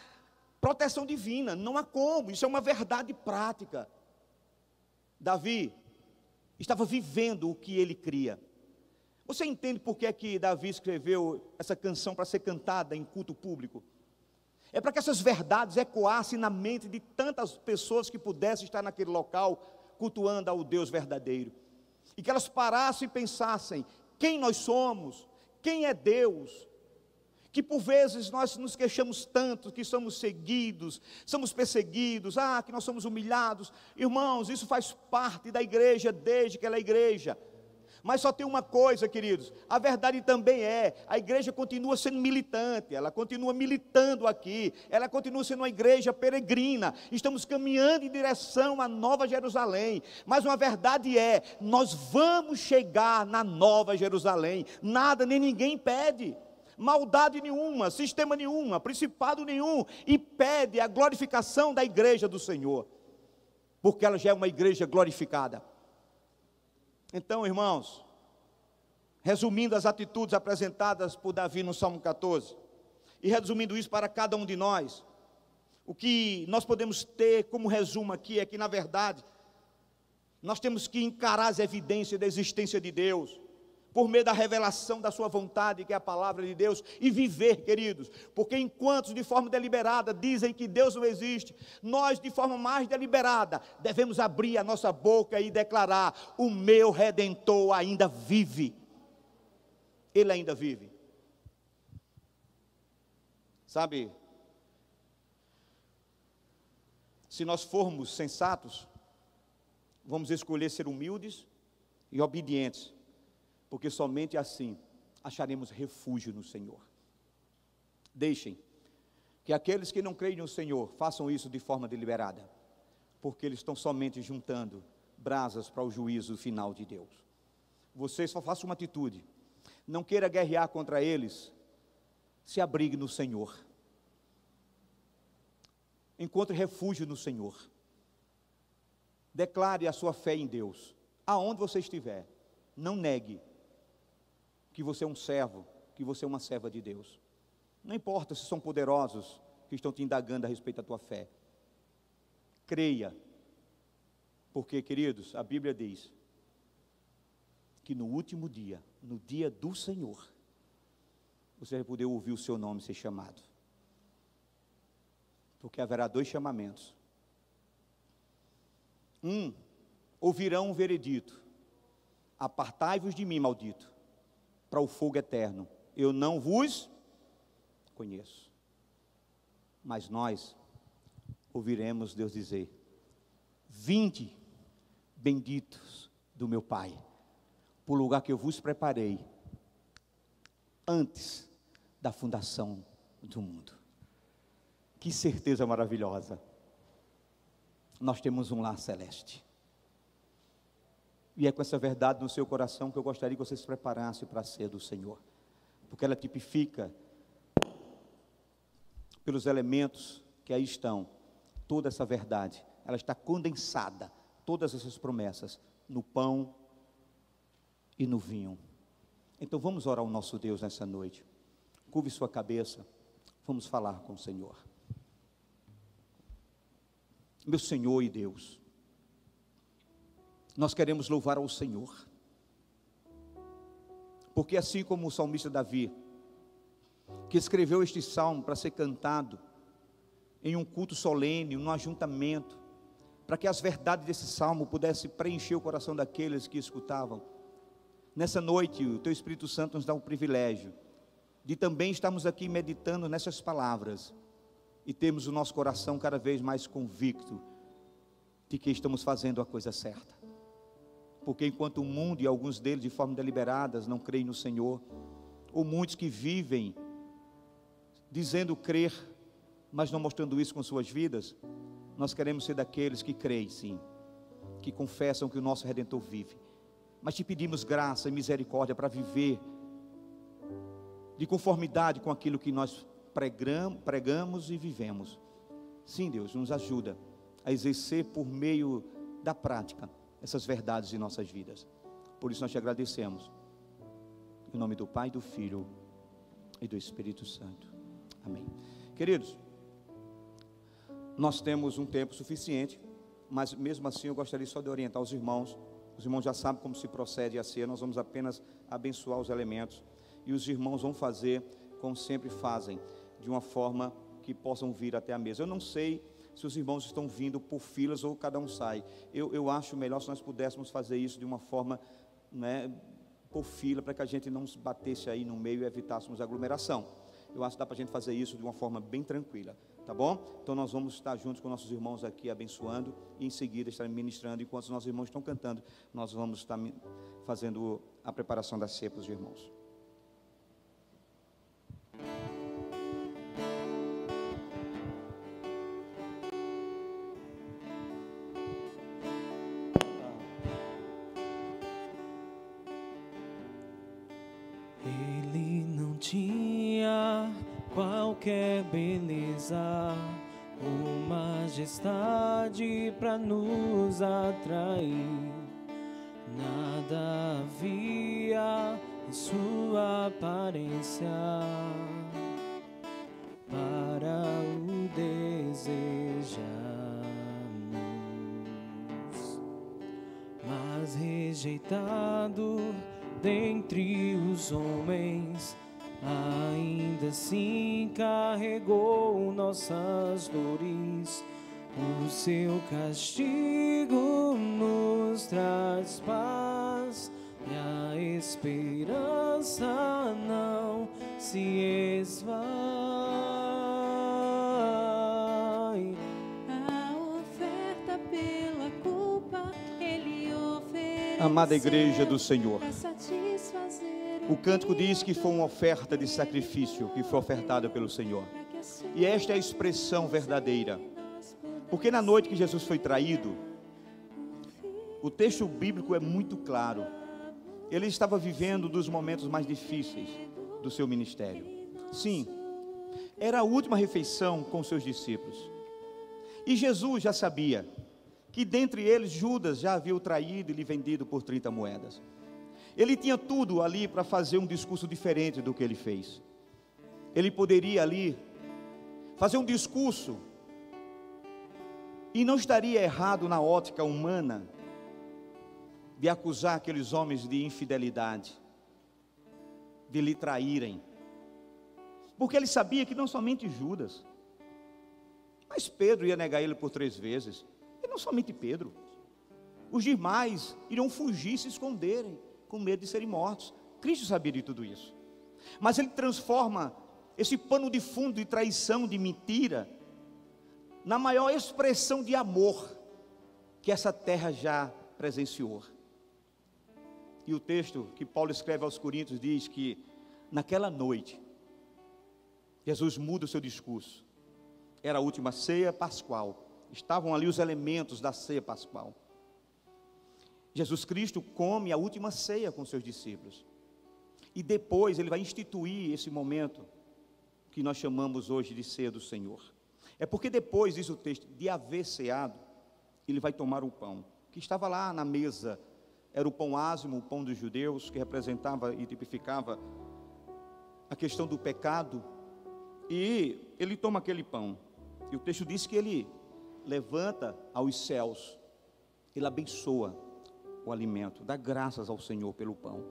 proteção divina. Não há como, isso é uma verdade prática. Davi estava vivendo o que ele cria. Você entende por que é que Davi escreveu essa canção para ser cantada em culto público? É para que essas verdades ecoassem na mente de tantas pessoas que pudessem estar naquele local, cultuando ao Deus verdadeiro. E que elas parassem e pensassem: quem nós somos? Quem é Deus? Que por vezes nós nos queixamos tanto, que somos seguidos, somos perseguidos, que nós somos humilhados. Irmãos, isso faz parte da igreja desde que ela é igreja. Mas só tem uma coisa, queridos, a verdade também a igreja continua sendo militante, ela continua militando aqui, ela continua sendo uma igreja peregrina, estamos caminhando em direção à Nova Jerusalém, mas uma verdade nós vamos chegar na Nova Jerusalém, nada nem ninguém impede, maldade nenhuma, sistema nenhum, principado nenhum, impede a glorificação da igreja do Senhor, porque ela já é uma igreja glorificada. Então, irmãos, resumindo as atitudes apresentadas por Davi no Salmo 14, e resumindo isso para cada um de nós, o que nós podemos ter como resumo aqui é que, na verdade, nós temos que encarar as evidências da existência de Deus, por meio da revelação da sua vontade, que é a palavra de Deus, e viver, queridos, porque enquanto de forma deliberada dizem que Deus não existe, nós de forma mais deliberada devemos abrir a nossa boca e declarar: o meu Redentor ainda vive, Ele ainda vive. Sabe, se nós formos sensatos, vamos escolher ser humildes e obedientes, porque somente assim acharemos refúgio no Senhor. Deixem que aqueles que não creem no Senhor façam isso de forma deliberada, porque eles estão somente juntando brasas para o juízo final de Deus. Você só faça uma atitude: não queira guerrear contra eles, se abrigue no Senhor, encontre refúgio no Senhor, declare a sua fé em Deus, aonde você estiver. Não negue que você é um servo, que você é uma serva de Deus. Não importa se são poderosos que estão te indagando a respeito da tua fé. Creia, porque, queridos, a Bíblia diz que no último dia, no dia do Senhor, você vai poder ouvir o seu nome ser chamado. Porque haverá 2 chamamentos. Ouvirão um veredito: apartai-vos de mim, maldito, para o fogo eterno. Eu não vos conheço. Mas nós ouviremos Deus dizer: vinde, benditos do meu Pai, para o lugar que eu vos preparei antes da fundação do mundo. Que certeza maravilhosa! Nós temos um lar celeste. E é com essa verdade no seu coração que eu gostaria que você se preparasse para ser do Senhor, porque ela tipifica, pelos elementos que aí estão, toda essa verdade. Ela está condensada, todas essas promessas, no pão e no vinho. Então vamos orar ao nosso Deus nessa noite. Curve sua cabeça, vamos falar com o Senhor. Meu Senhor e Deus, nós queremos louvar ao Senhor, porque assim como o salmista Davi, que escreveu este salmo para ser cantado em um culto solene, num ajuntamento, para que as verdades desse salmo pudessem preencher o coração daqueles que escutavam. Nessa noite, o Teu Espírito Santo nos dá o privilégio de também estarmos aqui meditando nessas palavras e termos o nosso coração cada vez mais convicto de que estamos fazendo a coisa certa. Porque enquanto o mundo, e alguns deles de forma deliberada, não creem no Senhor, ou muitos que vivem dizendo crer, mas não mostrando isso com suas vidas, nós queremos ser daqueles que creem sim, que confessam que o nosso Redentor vive. Mas te pedimos graça e misericórdia para viver de conformidade com aquilo que nós pregamos e vivemos. Sim, Deus, nos ajuda a exercer por meio da prática essas verdades em nossas vidas. Por isso nós te agradecemos. Em nome do Pai, do Filho e do Espírito Santo. Amém. Queridos, nós temos um tempo suficiente, mas mesmo assim eu gostaria só de orientar os irmãos. Os irmãos já sabem como se procede a ceia, nós vamos apenas abençoar os elementos. E os irmãos vão fazer como sempre fazem, de uma forma que possam vir até a mesa. Eu não sei se os irmãos estão vindo por filas ou cada um sai. Eu acho melhor se nós pudéssemos fazer isso de uma forma, né, por fila, para que a gente não se batesse aí no meio e evitássemos aglomeração. Eu acho que dá para a gente fazer isso de uma forma bem tranquila, tá bom? Então nós vamos estar juntos com nossos irmãos aqui abençoando e em seguida estar ministrando. Enquanto os nossos irmãos estão cantando, nós vamos estar fazendo a preparação da ceia para os irmãos. Ele não tinha qualquer beleza ou majestade para nos atrair. Nada havia em sua aparência para o desejarmos, mas rejeitado dentre os homens, ainda assim carregou nossas dores. O seu castigo nos traz paz e a esperança não se esvai. A oferta pela culpa Ele ofereceu. Amada igreja do Senhor, Pra satisfazer o cântico diz que foi uma oferta de sacrifício que foi ofertada pelo Senhor. E esta é a expressão verdadeira. Porque na noite que Jesus foi traído, o texto bíblico é muito claro. Ele estava vivendo um dos momentos mais difíceis do seu ministério. Sim, era a última refeição com seus discípulos. E Jesus já sabia que dentre eles Judas já havia o traído e lhe vendido por 30 moedas. Ele tinha tudo ali para fazer um discurso diferente do que ele fez. Ele poderia ali fazer um discurso e não estaria errado na ótica humana de acusar aqueles homens de infidelidade, de lhe traírem, porque ele sabia que não somente Judas, mas Pedro ia negar ele por 3 vezes, e não somente Pedro, os demais iriam fugir, se esconderem, com medo de serem mortos. Cristo sabia de tudo isso, mas ele transforma esse pano de fundo de traição, de mentira, na maior expressão de amor que essa terra já presenciou. E o texto que Paulo escreve aos Coríntios diz que naquela noite Jesus muda o seu discurso. Era a última ceia pascual, estavam ali os elementos da ceia pascual. Jesus Cristo come a última ceia com seus discípulos, e depois ele vai instituir esse momento que nós chamamos hoje de ceia do Senhor. É porque depois, diz o texto, de haver ceado, ele vai tomar o pão, que estava lá na mesa. Era o pão ázimo, o pão dos judeus, que representava e tipificava a questão do pecado. E ele toma aquele pão, e o texto diz que ele levanta aos céus, ele abençoa o alimento, dá graças ao Senhor pelo pão.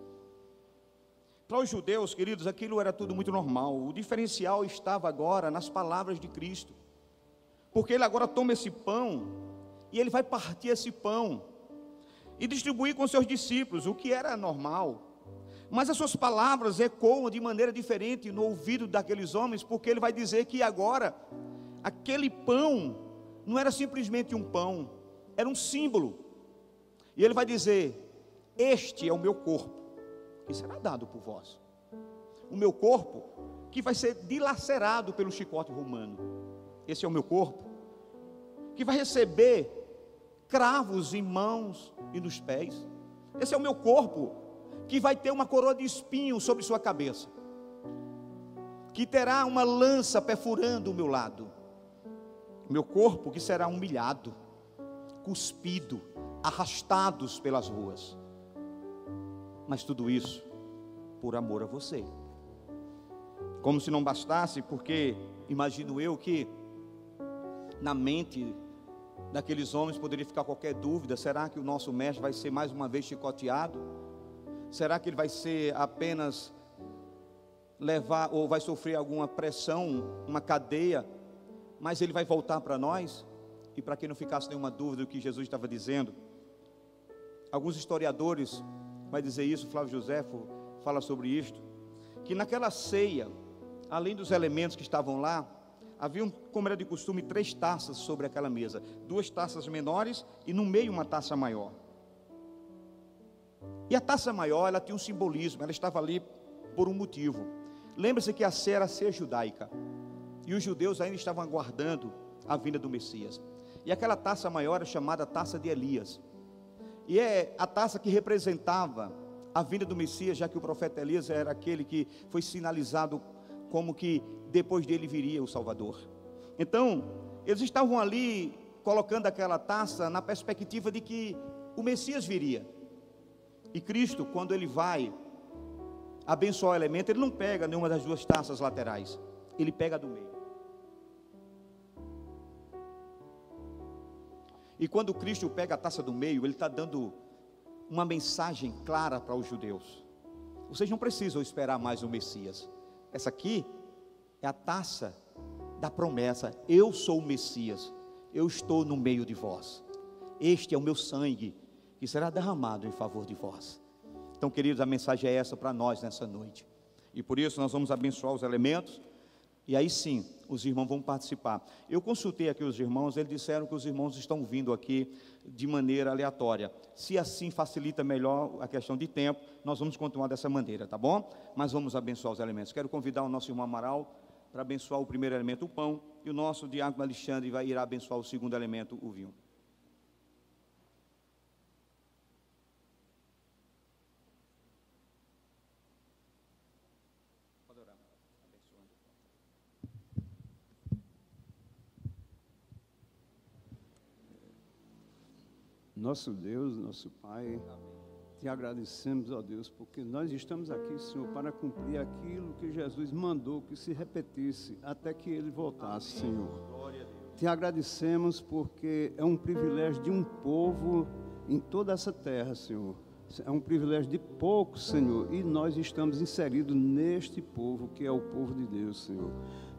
Para os judeus, queridos, aquilo era tudo muito normal. O diferencial estava agora nas palavras de Cristo, porque ele agora toma esse pão e ele vai partir esse pão e distribuir com seus discípulos, o que era normal. Mas as suas palavras ecoam de maneira diferente no ouvido daqueles homens, porque ele vai dizer que agora aquele pão não era simplesmente um pão, era um símbolo. E ele vai dizer: este é o meu corpo, que será dado por vós. O meu corpo, que vai ser dilacerado pelo chicote romano. Esse é o meu corpo, que vai receber cravos em mãos e nos pés. Esse é o meu corpo, que vai ter uma coroa de espinhos sobre sua cabeça, que terá uma lança perfurando o meu lado. Meu corpo que será humilhado, cuspido, arrastados pelas ruas. Mas tudo isso por amor a você. Como se não bastasse, porque imagino eu que na mente daqueles homens poderia ficar qualquer dúvida: será que o nosso mestre vai ser mais uma vez chicoteado? Será que ele vai ser apenas levar, ou vai sofrer alguma pressão, uma cadeia, mas ele vai voltar para nós? E para que não ficasse nenhuma dúvida do que Jesus estava dizendo, alguns historiadores vai dizer isso, Flávio Joséfo fala sobre isto, que naquela ceia, além dos elementos que estavam lá, haviam, como era de costume, 3 taças sobre aquela mesa, 2 taças menores e no meio uma taça maior. E a taça maior, ela tinha um simbolismo, ela estava ali por um motivo. Lembre-se que a ceia era a ceia judaica, e os judeus ainda estavam aguardando a vinda do Messias. E aquela taça maior era chamada taça de Elias, e é a taça que representava a vinda do Messias, já que o profeta Elias era aquele que foi sinalizado como que depois dele viria o Salvador. Então, eles estavam ali colocando aquela taça na perspectiva de que o Messias viria. E Cristo, quando ele vai abençoar o elemento, ele não pega nenhuma das 2 taças laterais, ele pega a do meio. E quando Cristo pega a taça do meio, ele está dando uma mensagem clara para os judeus: vocês não precisam esperar mais o Messias. Essa aqui é a taça da promessa. Eu sou o Messias, eu estou no meio de vós. Este é o meu sangue que será derramado em favor de vós. Então, queridos, a mensagem é essa para nós nessa noite. E por isso nós vamos abençoar os elementos. E aí sim, os irmãos vão participar. Eu consultei aqui os irmãos, eles disseram que os irmãos estão vindo aqui de maneira aleatória. Se assim facilita melhor a questão de tempo, nós vamos continuar dessa maneira, tá bom? Mas vamos abençoar os elementos. Quero convidar o nosso irmão Amaral para abençoar o primeiro elemento, o pão, e o nosso diácono Alexandre irá abençoar o segundo elemento, o vinho. Nosso Deus, nosso Pai, te agradecemos, ó Deus, porque nós estamos aqui, Senhor, para cumprir aquilo que Jesus mandou que se repetisse até que Ele voltasse, Senhor. Te agradecemos porque é um privilégio de um povo em toda essa terra, Senhor. É um privilégio de poucos, Senhor, e nós estamos inseridos neste povo que é o povo de Deus, Senhor.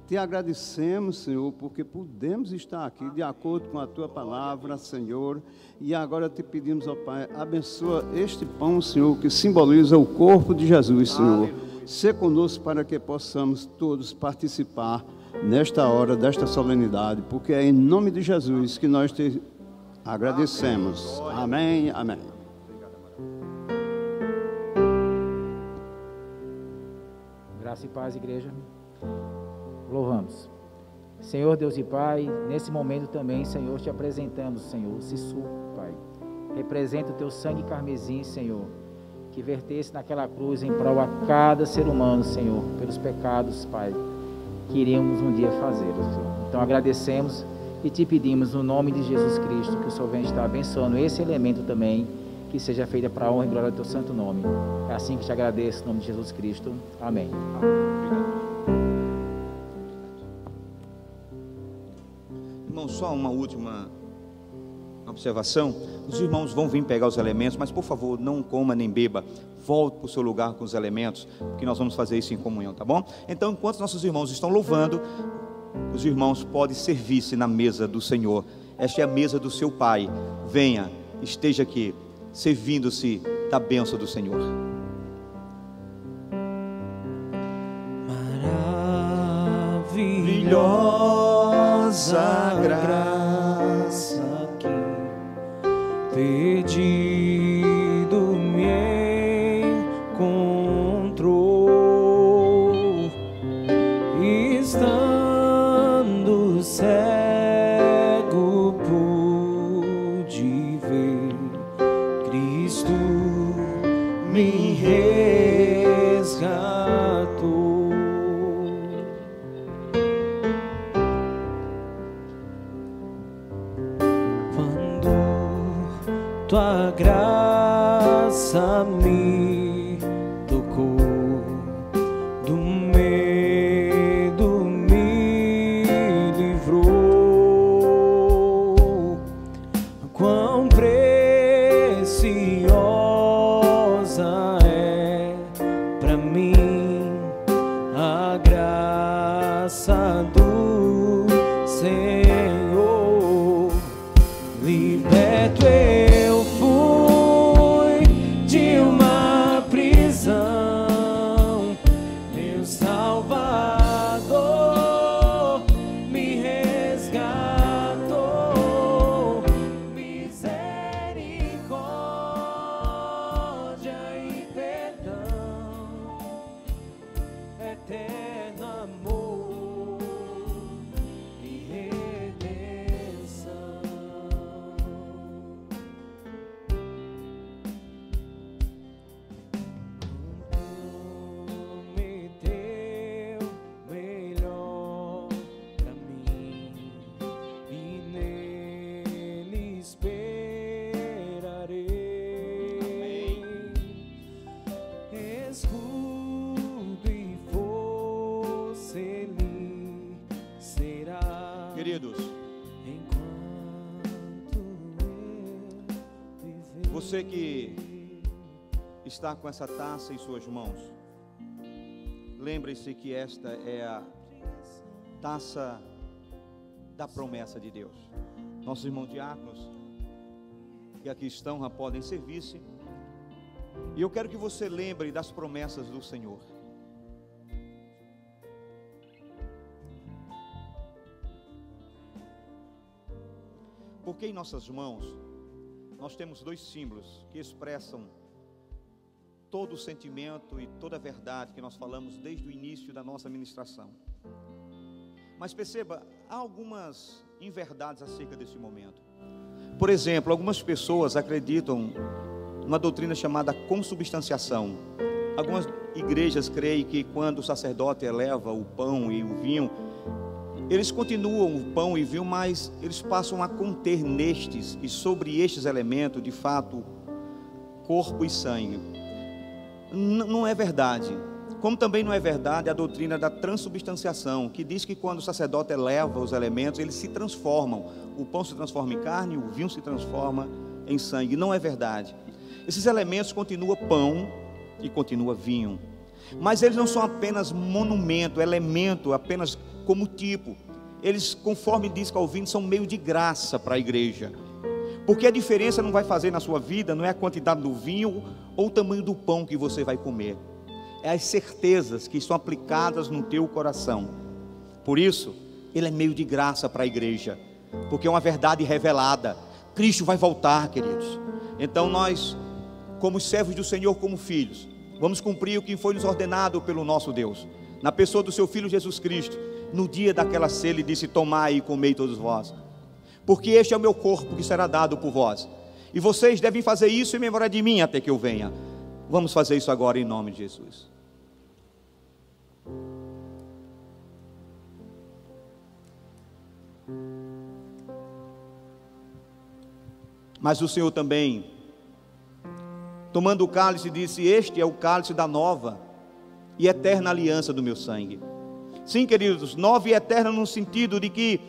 Te agradecemos, Senhor, porque podemos estar aqui de acordo com a Tua palavra, Senhor. E agora te pedimos, ó Pai, abençoa este pão, Senhor, que simboliza o corpo de Jesus, Senhor. Sê conosco para que possamos todos participar nesta hora, desta solenidade, porque é em nome de Jesus que nós te agradecemos. Amém, amém. Graça e paz, igreja. Louvamos. Senhor Deus e Pai, nesse momento também, Senhor, te apresentamos, Senhor, esse suco, Pai. Representa o teu sangue carmesim, Senhor, que vertesse naquela cruz em prol a cada ser humano, Senhor, pelos pecados, Pai, que iríamos um dia fazer, Senhor. Então agradecemos e te pedimos, no nome de Jesus Cristo, que o Senhor venha estar abençoando esse elemento também, que seja feita para a honra e glória do teu santo nome. É assim que te agradeço, em nome de Jesus Cristo. Amém. Só uma última observação: os irmãos vão vir pegar os elementos, mas por favor, não coma nem beba, volte para o seu lugar com os elementos, porque nós vamos fazer isso em comunhão, tá bom? Então, enquanto nossos irmãos estão louvando, os irmãos podem servir-se na mesa do Senhor. Esta é a mesa do seu Pai. Venha, esteja aqui, servindo-se da bênção do Senhor. Maravilhosa graça que pedido me encontrou, estando cego pude tua graça me tocou, do medo me livrou. Quão preciosa é pra mim a graça do Senhor. Liberto eu fui de uma prisão, meu Salvador me resgatou. Misericórdia e perdão, eterno amor e redenção. Prometeu melhor pra mim e nele esperarei. Escudo e força ele será. Queridos, Enquanto eu viver. você que está com essa taça em suas mãos, lembre-se que esta é a taça da promessa de Deus. Nossos irmãos diáconos que aqui estão já podem servir-se. E eu quero que você lembre das promessas do Senhor. Porque em nossas mãos nós temos dois símbolos que expressam todo o sentimento e toda a verdade que nós falamos desde o início da nossa ministração. Mas perceba, há algumas inverdades acerca desse momento. Por exemplo, algumas pessoas acreditam numa doutrina chamada consubstanciação. Algumas igrejas creem que quando o sacerdote eleva o pão e o vinho, eles continuam o pão e vinho, mas eles passam a conter nestes e sobre estes elementos, de fato, corpo e sangue. Não é verdade. Como também não é verdade a doutrina da transubstanciação, que diz que quando o sacerdote eleva os elementos, eles se transformam. O pão se transforma em carne, o vinho se transforma em sangue. Não é verdade. Esses elementos continuam pão e continua vinho. Mas eles não são apenas monumento, elemento, apenas como tipo. Eles, conforme diz Calvino, são meio de graça para a igreja. Porque a diferença não vai fazer na sua vida, não é a quantidade do vinho ou o tamanho do pão que você vai comer. É as certezas que estão aplicadas no teu coração. Por isso, ele é meio de graça para a igreja. Porque é uma verdade revelada. Cristo vai voltar, queridos. Então nós, como servos do Senhor, como filhos, vamos cumprir o que foi nos ordenado pelo nosso Deus. Na pessoa do seu Filho Jesus Cristo, no dia daquela ceia, ele disse: tomai e comei todos vós, porque este é o meu corpo que será dado por vós, e vocês devem fazer isso em memória de mim até que eu venha. Vamos fazer isso agora em nome de Jesus. Mas o Senhor também, tomando o cálice, disse: este é o cálice da nova e eterna aliança do meu sangue. Sim, queridos, nova e eterna no sentido de que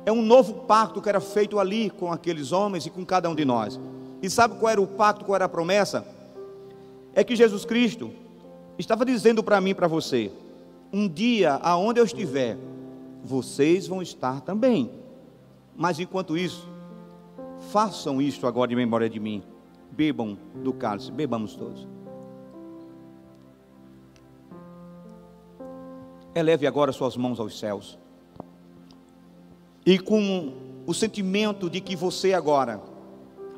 é um novo pacto que era feito ali com aqueles homens e com cada um de nós. E sabe qual era o pacto, qual era a promessa? É que Jesus Cristo estava dizendo para mim e para você: um dia, aonde eu estiver, vocês vão estar também. Mas enquanto isso, façam isto agora em memória de mim. Bebam do cálice, bebamos todos. Eleve agora suas mãos aos céus. E com o sentimento de que você agora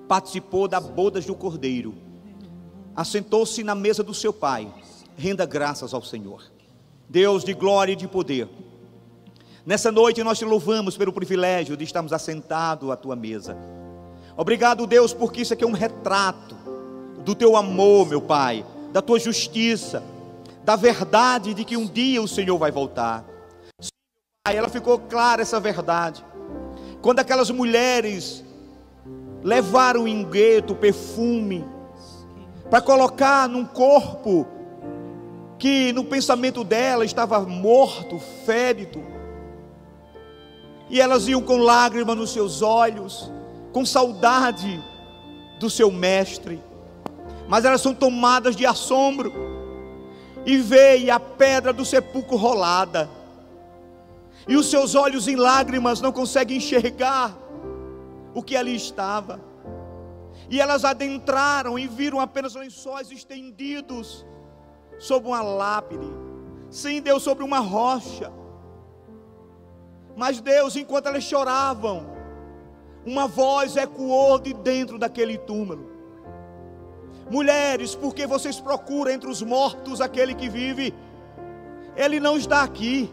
participou da bodas do Cordeiro, assentou-se na mesa do seu Pai, renda graças ao Senhor. Deus de glória e de poder, nessa noite nós te louvamos pelo privilégio de estarmos assentados à tua mesa. Obrigado, Deus, porque isso aqui é um retrato do teu amor, meu Pai, da tua justiça, da verdade de que um dia o Senhor vai voltar. Aí ela ficou clara essa verdade quando aquelas mulheres levaram em gueto perfume, para colocar num corpo que no pensamento dela estava morto, fédido. E elas iam com lágrimas nos seus olhos, com saudade do seu mestre. Mas elas são tomadas de assombro e veem a pedra do sepulcro rolada. E os seus olhos em lágrimas não conseguem enxergar o que ali estava. E elas adentraram e viram apenas lençóis estendidos sobre uma lápide. Sim, Deus, sobre uma rocha. Mas Deus, enquanto elas choravam, uma voz ecoou de dentro daquele túmulo: mulheres, por que vocês procuram entre os mortos aquele que vive? Ele não está aqui,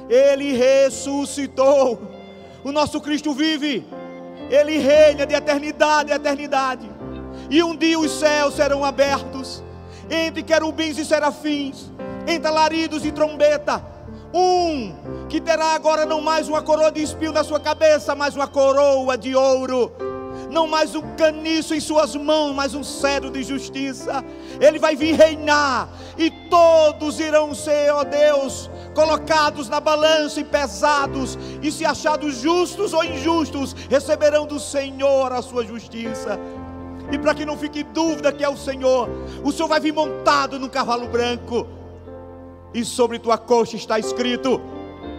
ele ressuscitou. O nosso Cristo vive, ele reina de eternidade a eternidade. E um dia os céus serão abertos, entre querubins e serafins, entre alaridos e trombeta. Que terá agora não mais uma coroa de espinho na sua cabeça, mas uma coroa de ouro. Não mais um caniço em suas mãos, mas um cetro de justiça. Ele vai vir reinar, e todos irão ser, ó Deus, colocados na balança e pesados, e se achados justos ou injustos, receberão do Senhor a sua justiça. E para que não fique dúvida que é o Senhor vai vir montado num cavalo branco, e sobre tua coxa está escrito: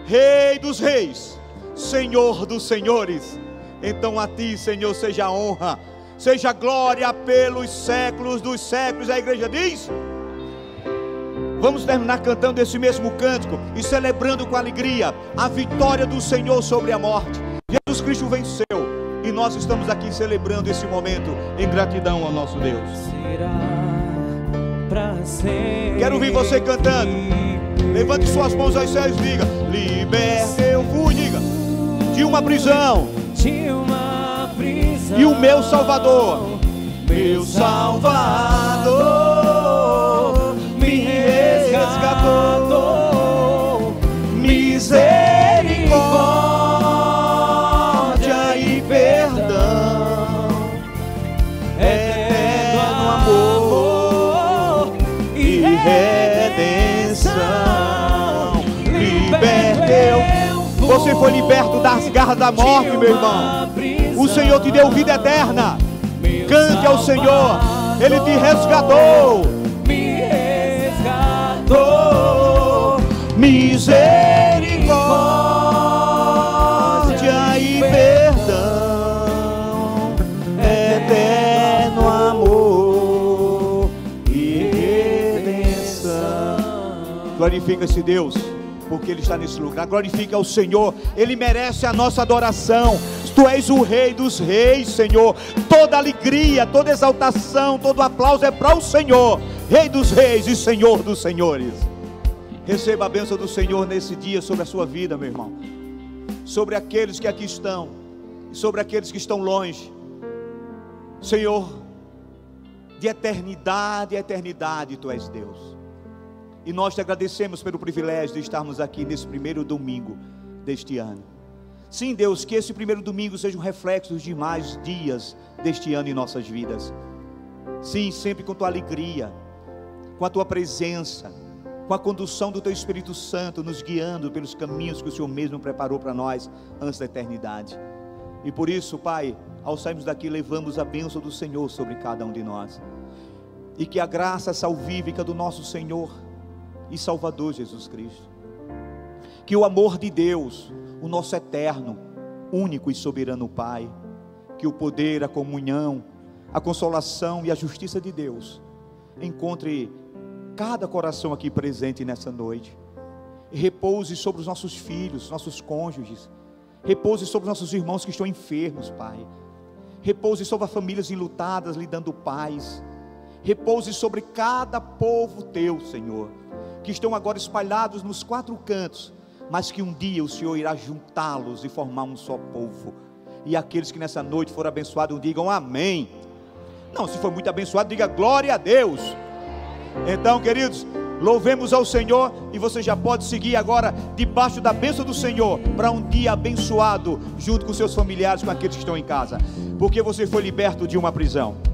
Rei dos reis, Senhor dos senhores. Então a ti, Senhor, seja a honra, seja a glória pelos séculos dos séculos. A igreja diz. Vamos terminar cantando esse mesmo cântico e celebrando com alegria a vitória do Senhor sobre a morte. Jesus Cristo venceu, e nós estamos aqui celebrando esse momento em gratidão ao nosso Deus. Quero ouvir você cantando. Levante suas mãos aos céus e diga: liberta, eu fui, diga, de uma prisão, e o meu Salvador, me resgatou. Misericórdia e perdão, eterno amor e redenção. Você foi liberto das garras da morte, meu irmão. O Senhor te deu vida eterna. Cante ao Senhor, Ele te resgatou. Misericórdia e perdão, eterno amor e redenção. Glorifica-se Deus, porque Ele está nesse lugar. Glorifica ao Senhor, Ele merece a nossa adoração. Tu és o Rei dos reis, Senhor. Toda alegria, toda exaltação, todo aplauso é para o Senhor, Rei dos reis e Senhor dos senhores. Receba a bênção do Senhor nesse dia sobre a sua vida, meu irmão, sobre aqueles que aqui estão e sobre aqueles que estão longe. Senhor, de eternidade a eternidade Tu és Deus. E nós te agradecemos pelo privilégio de estarmos aqui nesse primeiro domingo deste ano. Sim, Deus, que esse primeiro domingo seja um reflexo dos demais dias deste ano em nossas vidas. Sim, sempre com Tua alegria, com a Tua presença, com a condução do Teu Espírito Santo, nos guiando pelos caminhos que o Senhor mesmo preparou para nós antes da eternidade. E por isso, Pai, ao sairmos daqui, levamos a bênção do Senhor sobre cada um de nós. E que a graça salvífica do nosso Senhor e Salvador Jesus Cristo, que o amor de Deus, o nosso eterno, único e soberano Pai, que o poder, a comunhão, a consolação e a justiça de Deus encontre cada coração aqui presente nessa noite, e repouse sobre os nossos filhos, nossos cônjuges, repouse sobre os nossos irmãos que estão enfermos, Pai, repouse sobre as famílias enlutadas, lhe dando paz, repouse sobre cada povo Teu, Senhor, que estão agora espalhados nos quatro cantos, mas que um dia o Senhor irá juntá-los e formar um só povo. E aqueles que nessa noite foram abençoados, digam amém. Não, se for muito abençoado, diga glória a Deus. Então, queridos, Louvemos ao Senhor, e você já pode seguir agora debaixo da bênção do Senhor para um dia abençoado junto com seus familiares, com aqueles que estão em casa, porque você foi liberto de uma prisão.